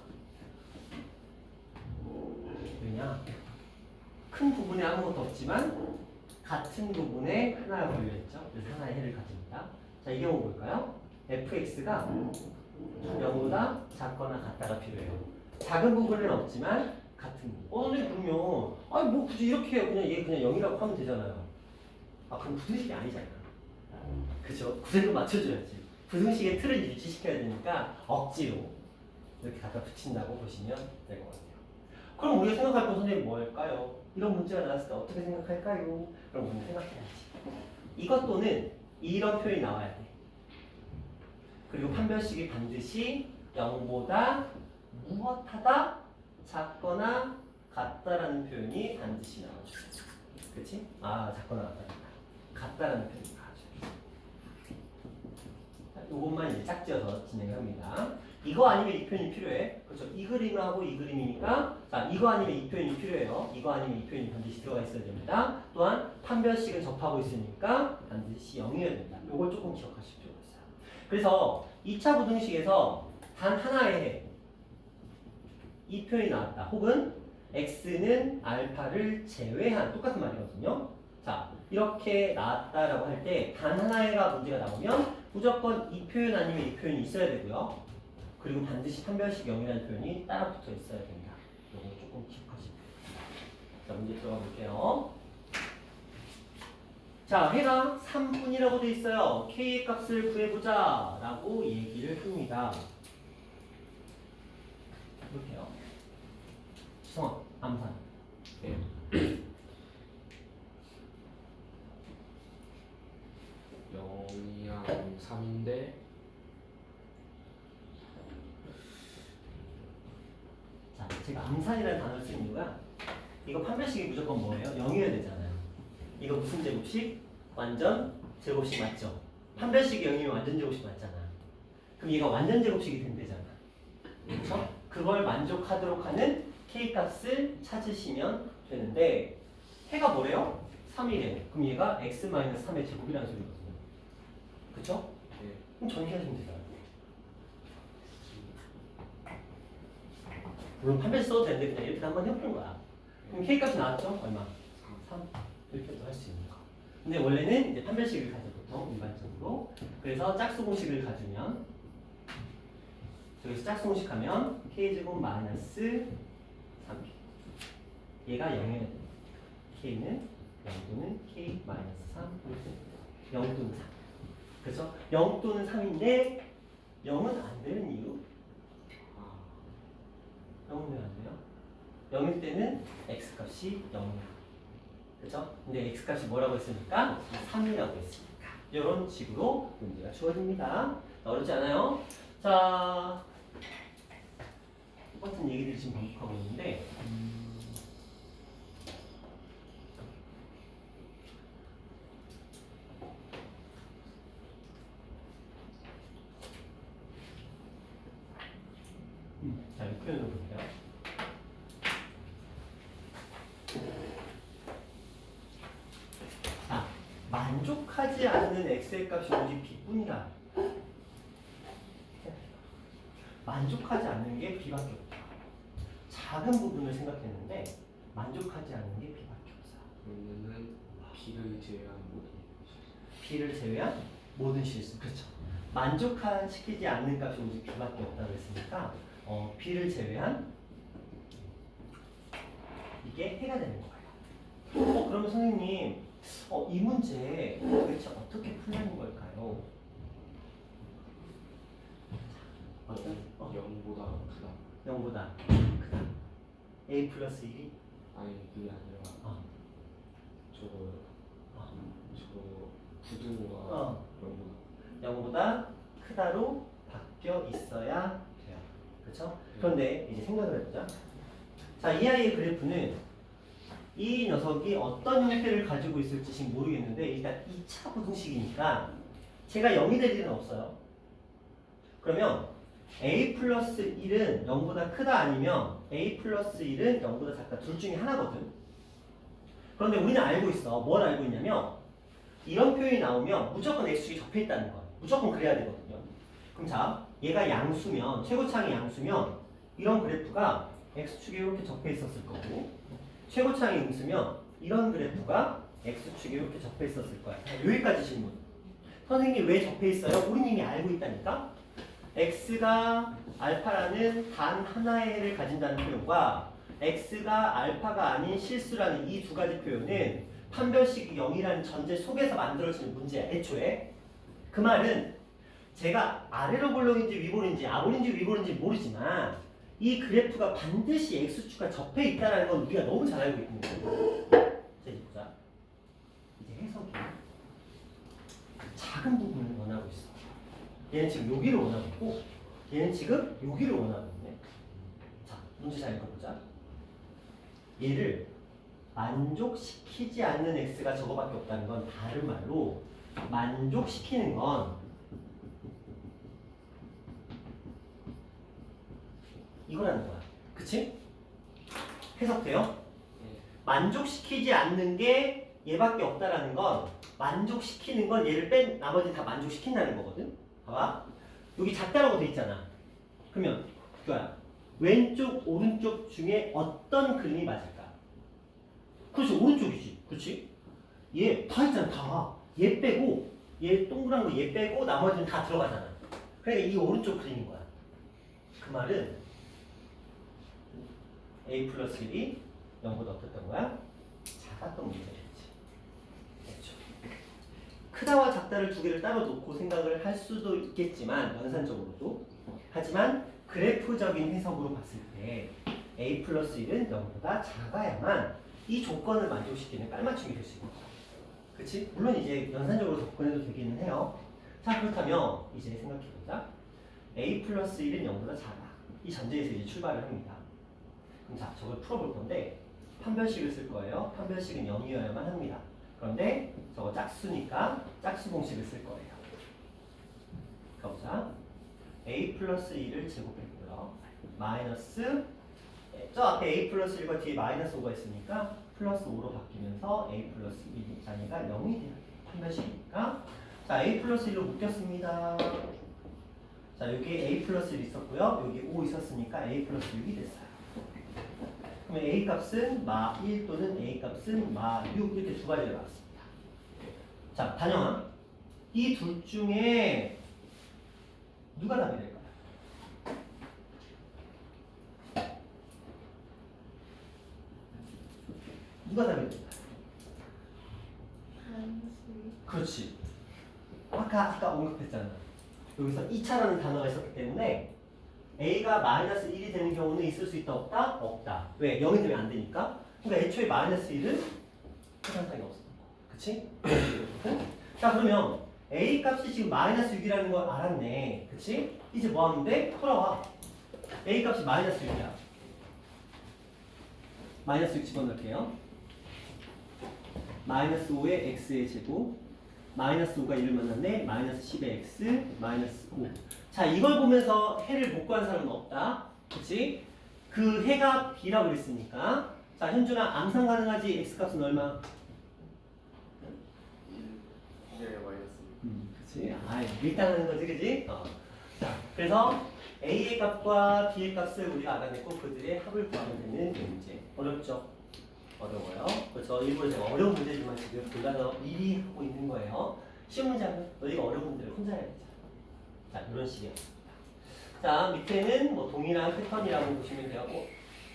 왜냐? 큰 부분에 아무것도 없지만, 같은 부분에 하나가 걸려있죠. 그래서 하나의 해를 가집니다. 자, 이 경우 볼까요? fx가 0보다 작거나 같다가 필요해요. 작은 부분은 없지만 같은 부분. 근데 그러면 아니 뭐 굳이 이렇게 해요. 그냥 얘 그냥 0이라고 하면 되잖아요. 그럼 부등식이 아니잖아. 그죠? 구색을 맞춰줘야지. 부등식의 틀을 유지시켜야 되니까 억지로 이렇게 갖다 붙인다고 보시면 될 것 같아요. 그럼 우리가 생각할 건 선생님 뭘까요? 이런 문제가 나왔을 때 어떻게 생각할까요? 그럼 우리는 생각해야지. 이것 또는 이런 표현이 나와야 돼. 그리고 판별식이 반드시 0보다 무엇하다 작거나 같다라는 표현이 반드시 나와줘요. 그치? 작거나 같다라는 표현이 나와줘요. 이것만 이제 짝지어서 진행을 합니다. 이거 아니면 이 표현이 필요해. 그렇죠? 이 그림하고 이 그림이니까 자, 이거 아니면 이 표현이 필요해요. 이거 아니면 이 표현이 반드시 들어가 있어야 됩니다. 또한 판별식은 접하고 있으니까 반드시 0이어야 된다. 이걸 조금 기억하실 필요가 있어요. 그래서 2차 부등식에서 단 하나의 해, 이 표현이 나왔다. 혹은 x는 알파를 제외한 똑같은 말이거든요. 자, 이렇게 나왔다라고 할 때 단 하나의가 문제가 나오면 무조건 이 표현 아니면 이 표현이 있어야 되고요. 그리고 반드시 판별식 0이라는 표현이 따라 붙어 있어야 됩니다. 이거 조금 기억하시고. 자, 문제 들어가 볼게요. 자, 해가 3분이라고 돼 있어요. k의 값을 구해보자 라고 얘기를 합니다. 이렇게요. 수성아, 암산. 네. 0이랑 3인데 자, 제가 암산이라는 단어를 쓴 이유가 이거 판별식이 무조건 뭐예요? 0이어야 되잖아요. 이거 무슨 제곱식? 완전 제곱식 맞죠? 판별식이 0이면 완전 제곱식 맞잖아. 그럼 얘가 완전 제곱식이 된대잖아. 그렇죠? 그걸 만족하도록 하는 k값을 찾으시면 되는데 해가 뭐래요? 3이래요. 그럼 얘가 x-3의 제곱이라는 소리거든요. 그쵸? 네. 그럼 전개하시면 되잖아요. 물론 판별식 써도 되는데 그냥 이렇게 한번 해보는 거야. 그럼 K 값이 나왔죠? 얼마? 3. 이렇게도 할 수 있는 거. 근데 원래는 이제 판별식을 가져 보통 일반적으로. 그래서 짝수 공식을 가지면 여기서 짝수 공식 하면 K제곱 마이너스 3K. 얘가 0이어야 됩니다. K는 0 또는 K 마이너스 3 0 또는 3. 그래서 0 또는 3인데 0은 안 되는 이유? 0은 왜 안 돼요? 0일 때는 X값이 0이야. 그죠? 근데 X값이 뭐라고 했습니까? 3이라고 했으니까. 이런 식으로 문제가 주어집니다. 어렵지 않아요? 자, 똑같은 얘기를 지금 반복하고 있는데 자, 이 표현을 볼게요. 자, 만족하지 않는 x의 값이 오직 b뿐이다. 만족하지 않는 게 b밖에 없다. 작은 부분을 생각했는데 만족하지 않는 게 b밖에 없어. 그러면은 B를 제외한 모든 b를 제외한 모든 실수. 그렇죠. 만족시키지 않는 값이 오직 b밖에 없다고 했으니까 b를 제외한 이게 해가 되는 거예요. 그러면 선생님, 이 문제 도대체 어떻게 풀려는 걸까요? 어떤? 0보다 크다. 0보다 크다. a 플러스 1이? 아니 그게 아니라 저거 부등호가 0보다 0보다 크다로 바뀌어 있어야 돼요. 그렇죠? 그런데 이제 생각을 해보자. 자, 이 아이의 그래프는 이 녀석이 어떤 형태를 가지고 있을지 지금 모르겠는데 일단 2차 부등식이니까 제가 0이 될 일은 없어요. 그러면 a 플러스 1은 0보다 크다 아니면 a 플러스 1은 0보다 작다 둘 중에 하나거든. 그런데 우리는 알고 있어. 뭘 알고 있냐면 이런 표현이 나오면 무조건 x축이 접해 있다는 거. 무조건 그래야 되거든요. 그럼 자, 얘가 양수면 최고창이 양수면 이런 그래프가 x축에 이렇게 접해 있었을 거고 최고창이 음수면 이런 그래프가 x축에 이렇게 접해 있었을 거야. 여기까지 질문. 선생님 왜 접해 있어요? 우리 이미 알고 있다니까. x가 알파라는 단 하나의 해를 가진다는 표현과 x가 알파가 아닌 실수라는 이 두 가지 표현은 판별식이 0이라는 전제 속에서 만들어지는 문제야. 애초에. 그 말은 제가 아래로 볼록인지 위볼인지 아볼인지 위볼인지 모르지만 이 그래프가 반드시 x축과 접해 있다는 건 우리가 너무 잘 알고 있는 거예요. 자, 이제 보자. 이제 해석이 작은 부분을 원하고 있어. 얘는 지금 여기를 원하고 있고 얘는 지금 여기를 원하고 있네. 자, 문제 잘 읽어보자. 얘를 만족시키지 않는 x가 저거밖에 없다는 건 다른 말로 만족시키는 건 이거라는 거야. 그치? 해석돼요? 만족시키지 않는 게 얘밖에 없다라는 건 만족시키는 건 얘를 뺀 나머지는 다 만족시킨다는 거거든. 봐봐. 여기 작다라고 돼 있잖아. 그러면 그거야. 왼쪽 오른쪽 중에 어떤 그림이 맞을까? 그렇지, 오른쪽이지. 그렇지? 얘 다 있잖아. 다. 얘 빼고 얘 동그란 거 얘 빼고 나머지는 다 들어가잖아. 그러니까 이 오른쪽 그림인 거야. 그 말은 a 플러스 1이 0보다 어땠던 거야? 작았던 문제겠지. 그렇죠. 크다와 작다를 두 개를 따로 놓고 생각을 할 수도 있겠지만 연산적으로도 하지만 그래프적인 해석으로 봤을 때 a 플러스 1은 0보다 작아야만 이 조건을 만족시키는 깔맞춤이 될 수 있는 거죠. 그치? 물론 이제 연산적으로 접근해도 되기는 해요. 자, 그렇다면 이제 생각해보자. a 플러스 1은 0보다 작아. 이 전제에서 이제 출발을 합니다. 그럼 자, 저걸 풀어볼 건데 판별식을 쓸 거예요. 판별식은 0이어야만 합니다. 그런데 저거 짝수니까 짝수 공식을 쓸 거예요. 가보자. a 플러스 2를 제곱했고요. 마이너스 저 앞에 a 플러스 1과 뒤에 마이너스 5가 있으니까 플러스 5로 바뀌면서 a 플러스 1 자리가 0이 돼요. 판별식이니까. 자, a 플러스 1로 묶였습니다. 자, 여기 a 플러스 1 있었고요. 여기 5 있었으니까 a 플러스 6이 됐어요. 그러면 A 값은 마 1 또는 A 값은 마 6 이렇게 두 가지가 나왔습니다. 자, 단영아. 이 둘 중에 누가 답이 될까요? 누가 답이 될까요? 그렇지. 아까 언급했잖아. 여기서 2차라는 단어가 있었기 때문에 A가 마이너스 1이 되는 경우는 있을 수 있다 없다? 없다. 왜? 0이 되면 안 되니까. 그러니까 애초에 마이너스 1은 해당상이 없었던 거. 그치? 자, 그러면 A 값이 지금 마이너스 6이라는 걸 알았네. 그치? 이제 뭐 하면 돼? 풀어와. A 값이 마이너스 6이야. 마이너스 6 집어넣을게요. 마이너스 5의 x의 제곱 마이너스 5가 1을 만났네. 마이너스 10의 x 마이너스 5. 자, 이걸 보면서 해를 못 구한 사람은 없다. 그치? 그 해가 b라고 그랬으니까. 자, 현준아 암산 가능하지? x 값은 얼마? 1에 마이너스 그치? 아, 밀당하는 거지, 그치? 자, 그래서 a의 값과 b의 값을 우리가 알아냈고 그들의 합을 구하면 되는 문제. 어렵죠? 어려워요. 그래서 일부러 제가 어려운 문제지만 지금 골라서 미리 하고 있는 거예요. 쉬운 문제는 너희가 어려운 문제를 혼자 해야 되잖아. 자, 이런 식이었습니다. 자, 밑에는 뭐 동일한 패턴이라고 보시면 되고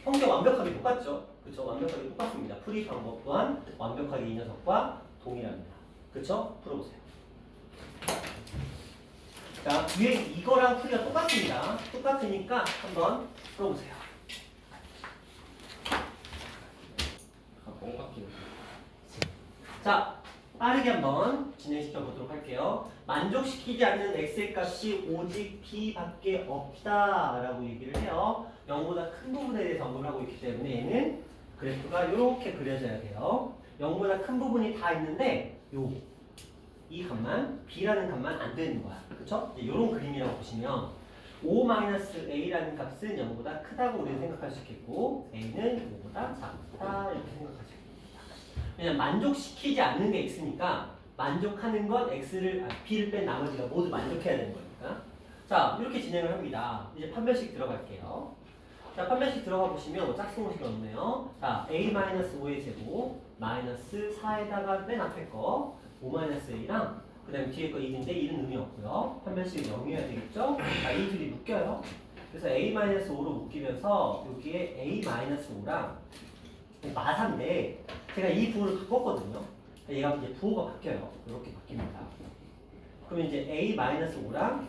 성격 완벽하게 똑같죠? 그쵸? 완벽하게 똑같습니다. 풀이 방법 또한 완벽하게 이 녀석과 동일합니다. 그쵸? 풀어보세요. 자, 위에 이거랑 풀이가 똑같습니다. 똑같으니까 한번 풀어보세요. 뻥 같긴 해. 자, 빠르게 한번 진행시켜 보도록 할게요. 만족시키지 않는 x의 값이 오직 b밖에 없다 라고 얘기를 해요. 0보다 큰 부분에 대해서 언급을 하고 있기 때문에 얘는 그래프가 이렇게 그려져야 돼요. 0보다 큰 부분이 다 있는데 이 값만 b라는 값만 안 되는 거야. 그쵸? 이런 그림이라고 보시면 5-a라는 값은 0보다 크다고 우리는 생각할 수 있겠고 a는 5보다 작다 이렇게 생각할 수 있습니다. 왜냐면 만족시키지 않는 게 x니까 만족하는 건 b를 뺀 나머지가 모두 만족해야 되는 거니까. 자, 이렇게 진행을 합니다. 이제 판별식 들어갈게요. 자, 판별식 들어가 보시면 짝수공식이 없네요. 자, a-5의 제곱 마이너스 4에다가 맨 앞에 거 5-a랑 그 다음에 뒤에 거 1인데 1은 의미 없고요. 판별식이 0이어야 되겠죠? 자, 이 둘이 묶여요. 그래서 a-5로 묶이면서 여기에 a-5랑 마사인데 제가 이 부호를 바꿨거든요. 얘가 이제 부호가 바뀌어요. 이렇게 바뀝니다. 그러면 이제 a-5랑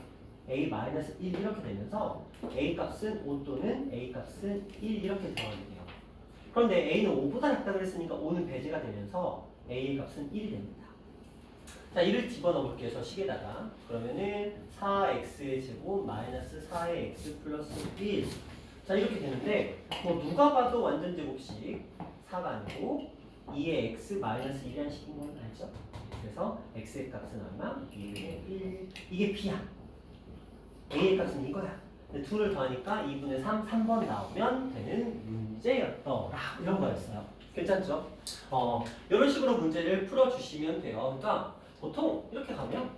a-1 이렇게 되면서 a 값은 5 또는 a 값은 1 이렇게 정하게돼요. 그런데 a는 5보다 작다 그랬으니까 5는 배제가 되면서 a의 값은 1이 됩니다. 자, 1을 집어넣어 볼게요. 저 식에다가. 그러면은 4x의 제곱 마이너스 4의 x 플러스 1. 자, 이렇게 되는데 뭐 누가 봐도 완전 제곱식 4가 아니고 2의 x 마이너스 1이라는 식인 건 알죠? 그래서 x의 값은 얼마? 2분의 1. 이게 b야. a의 값은 이거야. 근데 2를 더하니까 2분의 3, 3번 나오면 되는 문제였더라. 이런 거였어요. 괜찮죠? 이런 식으로 문제를 풀어주시면 돼요. 그러니까 보통 이렇게 가면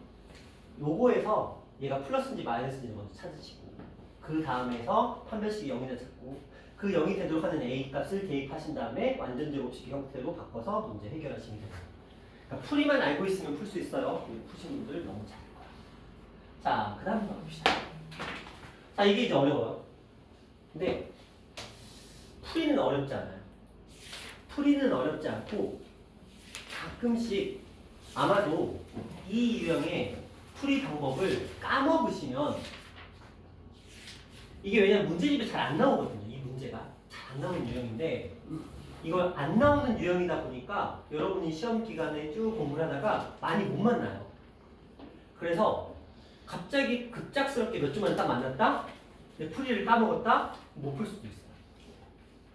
요거에서 얘가 플러스인지 마이너스인지 먼저 찾으시고 그 다음에서 판별식이 0이나 찾고 그 0이 되도록 하는 a 값을 대입하신 다음에 완전 제곱식 형태로 바꿔서 문제 해결하시면 됩니다. 그러니까 풀이만 알고 있으면 풀 수 있어요. 푸신 분들 너무 잘할 거예요. 자, 그 다음 봅시다. 자, 이게 이제 어려워요. 근데 풀이는 어렵지 않아요. 풀이는 어렵지 않고 가끔씩 아마도 이 유형의 풀이 방법을 까먹으시면 이게 왜냐면 문제집에 잘 안 나오거든요. 이 문제가 잘 안 나오는 유형인데 이걸 안 나오는 유형이다 보니까 여러분이 시험 기간에 쭉 공부를 하다가 많이 못 만나요. 그래서 갑자기 급작스럽게 몇 주만에 딱 만났다? 근데 풀이를 까먹었다? 못 풀 수도 있어요.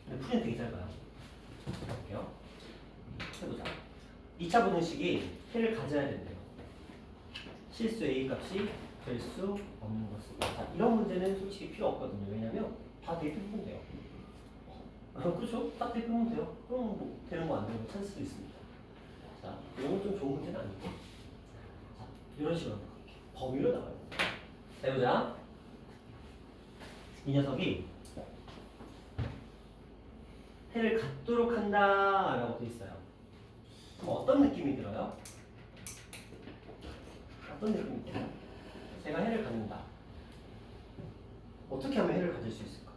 근데 풀이는 되게 잘 봐요. 볼게요. 해보자. 2차 분식이 해를 가져야 된대요. 실수 A 값이 될 수 없는 것은. 자, 이런 문제는 솔직히 필요 없거든요. 왜냐면 다 대입해보면 돼요. 그렇죠? 딱 대입해보면 돼요. 그럼 뭐 되는 거 안 되는 거 찾을 수도 있습니다. 자, 이건 좀 좋은 문제는 아니고. 자, 이런 식으로 볼게요. 범위로 나와요. 자, 해보자. 이 녀석이 해를 갖도록 한다라고 돼 있어요. 그럼 어떤 느낌이 들어요? 어떤 느낌이 들어요? 제가 해를 갖는다. 어떻게 하면 해를 가질 수 있을까?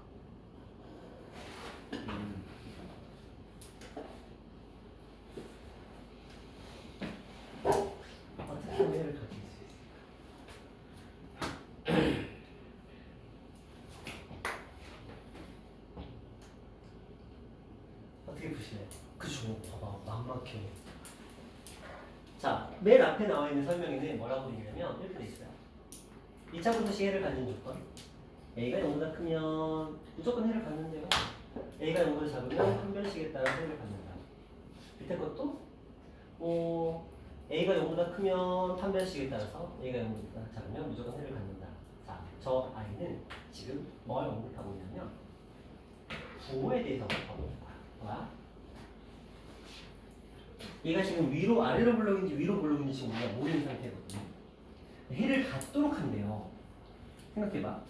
어떻게 하면 해를 가질 수 있을까? 어떻게 보시나요? 그죠? 봐봐, 막막해. 자, 맨 앞에 나와 있는 설명에는 뭐라고 되어 있냐면 이렇게 돼 있어요. 2차 분수식 해를 갖는 조건. A가 0보다 크면 무조건 해를 갖는데요. A가 0보다 작으면 판별식에 따라 해를 갖는다. 밑에 것도 A가 0보다 크면 판별식에 따라서 A가 0보다 작으면 무조건 해를 갖는다. 자, 저 아이는 지금 뭘 언급하고 있냐면 부호에 대해서 언급하고 있는 거야. 뭐야? 얘가 지금 위로 아래로 블록인지 위로 블록인지 지금 우리가 모르는 상태거든요. 해를 갖도록 한대요. 생각해봐.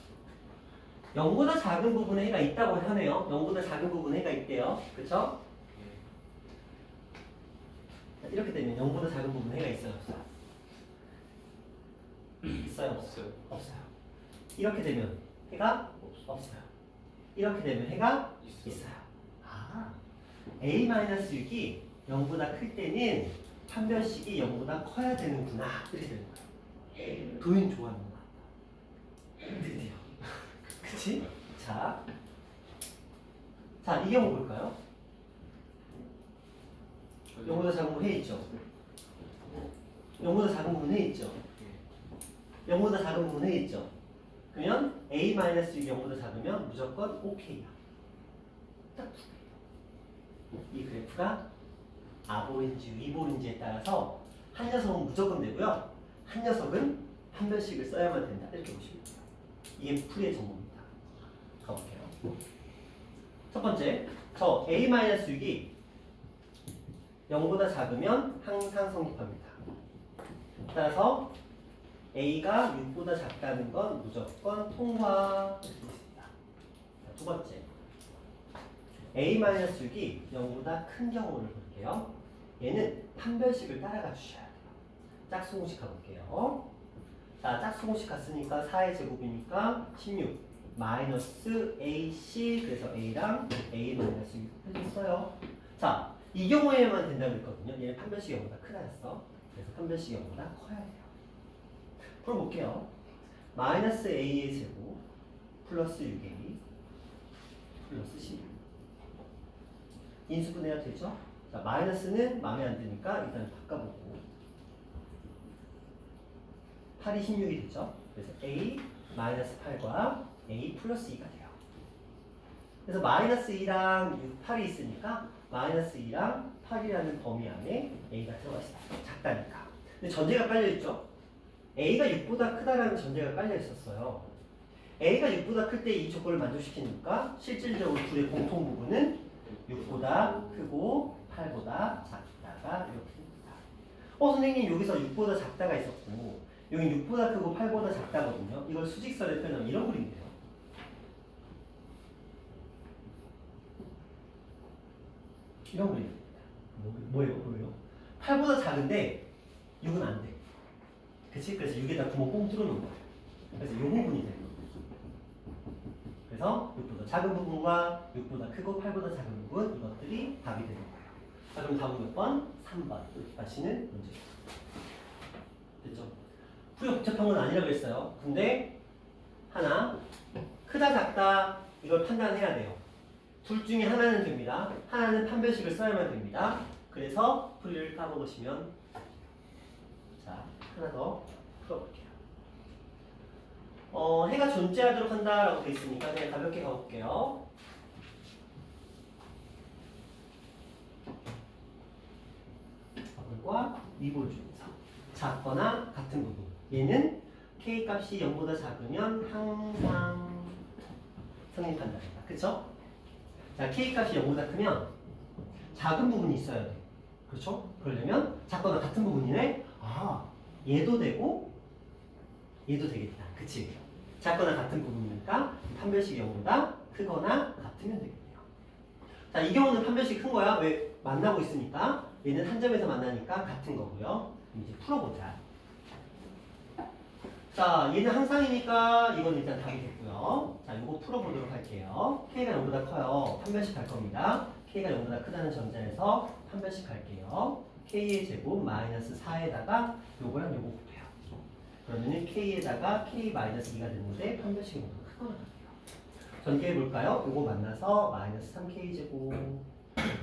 0보다 작은 부분에 해가 있다고 하네요. 0보다 작은 부분에 해가 있대요. 그쵸? 이렇게 되면 0보다 작은 부분에 해가 있어요? 없어요? 있어요? 없어요. 없어요. 이렇게 되면 해가 없어요. 이렇게 되면 해가 있어요. 있어요. 아, A-6이 0보다 클 때는 판별식이 0보다 커야 되는구나. 이렇게 되는 거예요. 도인 좋아하는 거. 드디어. 그치? 자, 이 경우 볼까요? 0보다 작은 부분 해 있죠? 0보다 작은 부분 해 있죠? 0보다 작은 부분 해 있죠? 그러면 A-6이 0보다 작으면 무조건 OK야. 딱 두 개예요. 이 그래프가 아볼인지 위볼인지에 따라서 한 녀석은 무조건 되고요. 한 녀석은 판별식을 써야만 된다. 이렇게 보시면 돼요. 이게 풀이의 정보입니다. 가볼게요. 첫 번째, 저 A-6이 0보다 작으면 항상 성립합니다. 따라서 A가 6보다 작다는 건 무조건 통과. 두 번째, A-6이 0보다 큰 경우를 볼게요. 얘는 판별식을 따라가 주셔야 돼요. 짝수공식 가볼게요. 자, 짝수공식 갔으니까 4의 제곱이니까 16 마이너스 AC, 그래서 A랑 A-6 해줬어요. 자, 이 경우에만 된다고 했거든요. 얘는 판별식이 0보다 크다 했어. 그래서 판별식이 0보다 커야 돼요. 풀어볼게요. 마이너스 A의 제곱 플러스 6A 플러스 16 인수분해가 되죠? 자, 마이너스는 마음에 안 드니까 일단 바꿔보고 8이 16이 되죠? 그래서 A 마이너스 8과 A 플러스 2가 돼요. 그래서 마이너스 2랑 6, 8이 있으니까 마이너스 2랑 8이라는 범위 안에 A가 들어가 있어요. 작다니까. 근데 전제가 깔려있죠? A가 6보다 크다라는 전제가 깔려있었어요. A가 6보다 클 때 이 조건을 만족시키니까 실질적으로 둘의 공통 부분은 6보다 크고 8보다 작다가 이렇게 됩니다. 선생님 여기서 6보다 작다가 있었고 여기 6보다 크고 8보다 작다거든요. 이걸 수직선에 표현하면 이런 그림이 돼요. 이런 그림입니다. 뭐예요? 8보다 작은데 6은 안 돼. 그치? 그래서 6에다 구멍 뽕 뚫어놓은 거예요. 그래서 이 부분이 되는 거예요. 그래서 6보다 작은 부분과 6보다 크고 8보다 작은 부분, 이것들이 답이 되는 거예요. 자, 그럼 답은 몇 번? 3번. 이렇게 가시는 문제입니다. 됐죠? 풀이 복잡한 건 아니라고 했어요. 근데 하나, 크다 작다 이걸 판단해야 돼요. 둘 중에 하나는 됩니다. 하나는 판별식을 써야만 됩니다. 그래서 풀이를 까먹으시면 자, 하나 더 풀어볼게요. 해가 존재하도록 한다라고 되어 있으니까 그냥 가볍게 가볼게요. 아볼과 미볼 중에서 작거나 같은 부분. 얘는 K 값이 0보다 작으면 항상 성립한다. 그쵸? 자, K 값이 0보다 크면 작은 부분이 있어야 돼. 그렇죠? 그러려면 작거나 같은 부분이네. 아, 얘도 되고 얘도 되겠다. 그치? 작거나 같은 부분이니까 판별식이 0보다 크거나 같으면 되겠네요. 자, 자, 이 경우는 판별식 큰 거야. 왜? 만나고 있으니까. 얘는 한 점에서 만나니까 같은 거고요. 이제 풀어보자. 자, 얘는 항상이니까 이건 일단 답이 됐고요. 자, 이거 풀어보도록 할게요. K가 0보다 커요. 판별식 할 겁니다. K가 0보다 크다는 전제에서 판별식 할게요. K의 제곱 마이너스 4에다가 요거랑 요거 곱해요. 그러면은 K에다가 K 마이너스 2가 되는데 판별식이 뭐가 크거나 같아요. 전개해 볼까요? 요거 만나서 마이너스 3K 제곱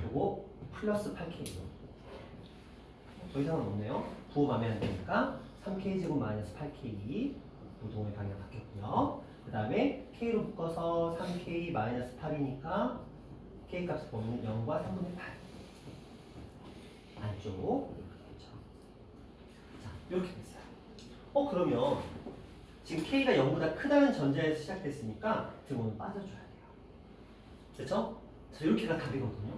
요거 플러스 8K 더 이상은 없네요. 부호 마음에 안 드니까 3K 제곱 마이너스 8K 노동의 방향 바뀌었고요. 그 다음에 K로 묶어서 3K 마이너스 8이니까 K 값을 보면 0과 3분의 8 안쪽 자 이렇게 됐어요. 그러면 지금 K가 0보다 크다는 전제에서 시작됐으니까 등호는 빠져줘야 돼요. 그렇죠? 자 이렇게가 답이거든요.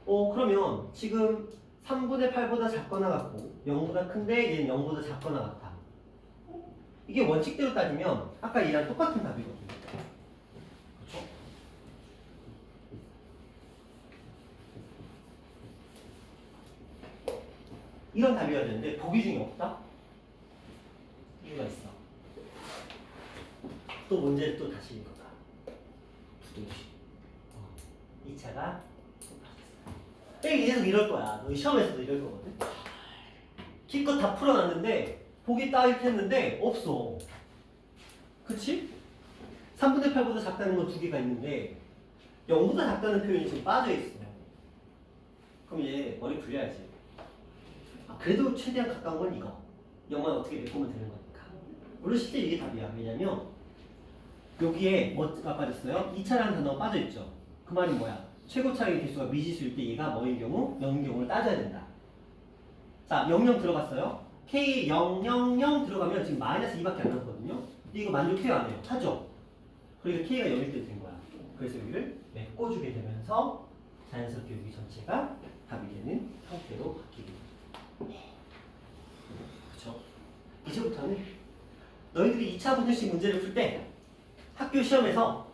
그러면 지금 3분의 8보다 작거나 같고 0보다 큰데 얘는 0보다 작거나 같아. 이게 원칙대로 따지면 아까 얘랑 똑같은 답이거든요. 그렇죠? 이런 답이어야 되는데 보기 중에 없다? 이유가 있어. 또 문제를 또 다시 읽어봐. 부동식. 2차가 계속 이럴 거야. 너 시험에서도 이럴 거거든. 기껏 다 풀어놨는데 보기 딱 이렇게 했는데 없어. 그치? 3분의 8보다 작다는 거 두 개가 있는데 0보다 작다는 표현이 지금 빠져있어. 그럼 얘 머리 굴려야지. 그래도 최대한 가까운 건 이거. 0만 어떻게 메꾸면 되는 거니까. 물론 실제 이게 답이야. 왜냐면 여기에 뭐가 빠졌어요? 2차라는 단어가 빠져있죠. 그 말은 뭐야? 최고 차이 개수가 미지수일 때 얘가 뭐인 경우? 0인 경우를 따져야 된다. 자, 00 들어갔어요. K 0, 0, 0 들어가면 지금 마이너스 2밖에 안 남거든요. 근데 이거 만족해요, 안 해요? 하죠? 그러니까 K가 0일 때 된 거야. 그래서 여기를 메꿔주게 되면서 자연스럽게 여기 전체가 답이 되는 형태로 바뀌게 됩니다. 그쵸? 이제부터는 너희들이 2차 분열식 문제를 풀 때 학교 시험에서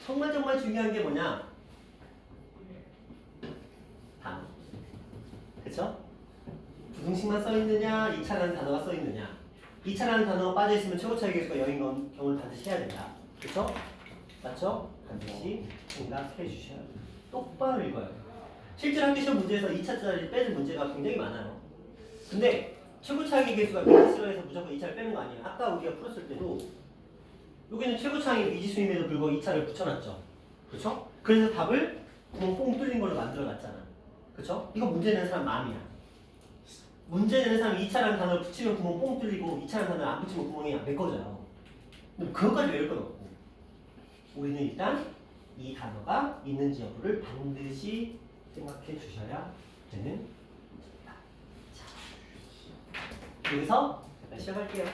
정말 중요한 게 뭐냐? 단어. 그쵸? 부등식만 써있느냐, 2차라는 단어가 써있느냐. 2차라는 단어가 빠져있으면 최고차이 계수가 0인 경우를 반드시 해야 된다. 그쵸? 맞죠? 반드시 생각해 주셔야 돼요. 똑바로 읽어야 돼요. 실제로 학교 시험 문제에서 2차짜리 빼는 문제가 굉장히 많아요. 근데 최고차이 계수가 미지수로 해서 무조건 2차를 빼는 거 아니에요. 아까 우리가 풀었을 때도 여기는 최고차이 미지수임에도 불구하고 2차를 붙여놨죠. 그쵸? 그래서 답을 구멍 뽕 뚫린 걸로 만들어놨잖아. 그쵸? 이거 문제 내는 사람 마음이야. 문제 내는 사람이 2차라는 단어를 붙이면 구멍 뽕 뚫리고 2차라는 단어를 안 붙이면 구멍이 안 메꿔져요. 근데 그것까지 외울 건 없고 우리는 일단 이 단어가 있는지 여부를 반드시 생각해 주셔야 되는 문제입니다. 자, 여기서 시작할게요.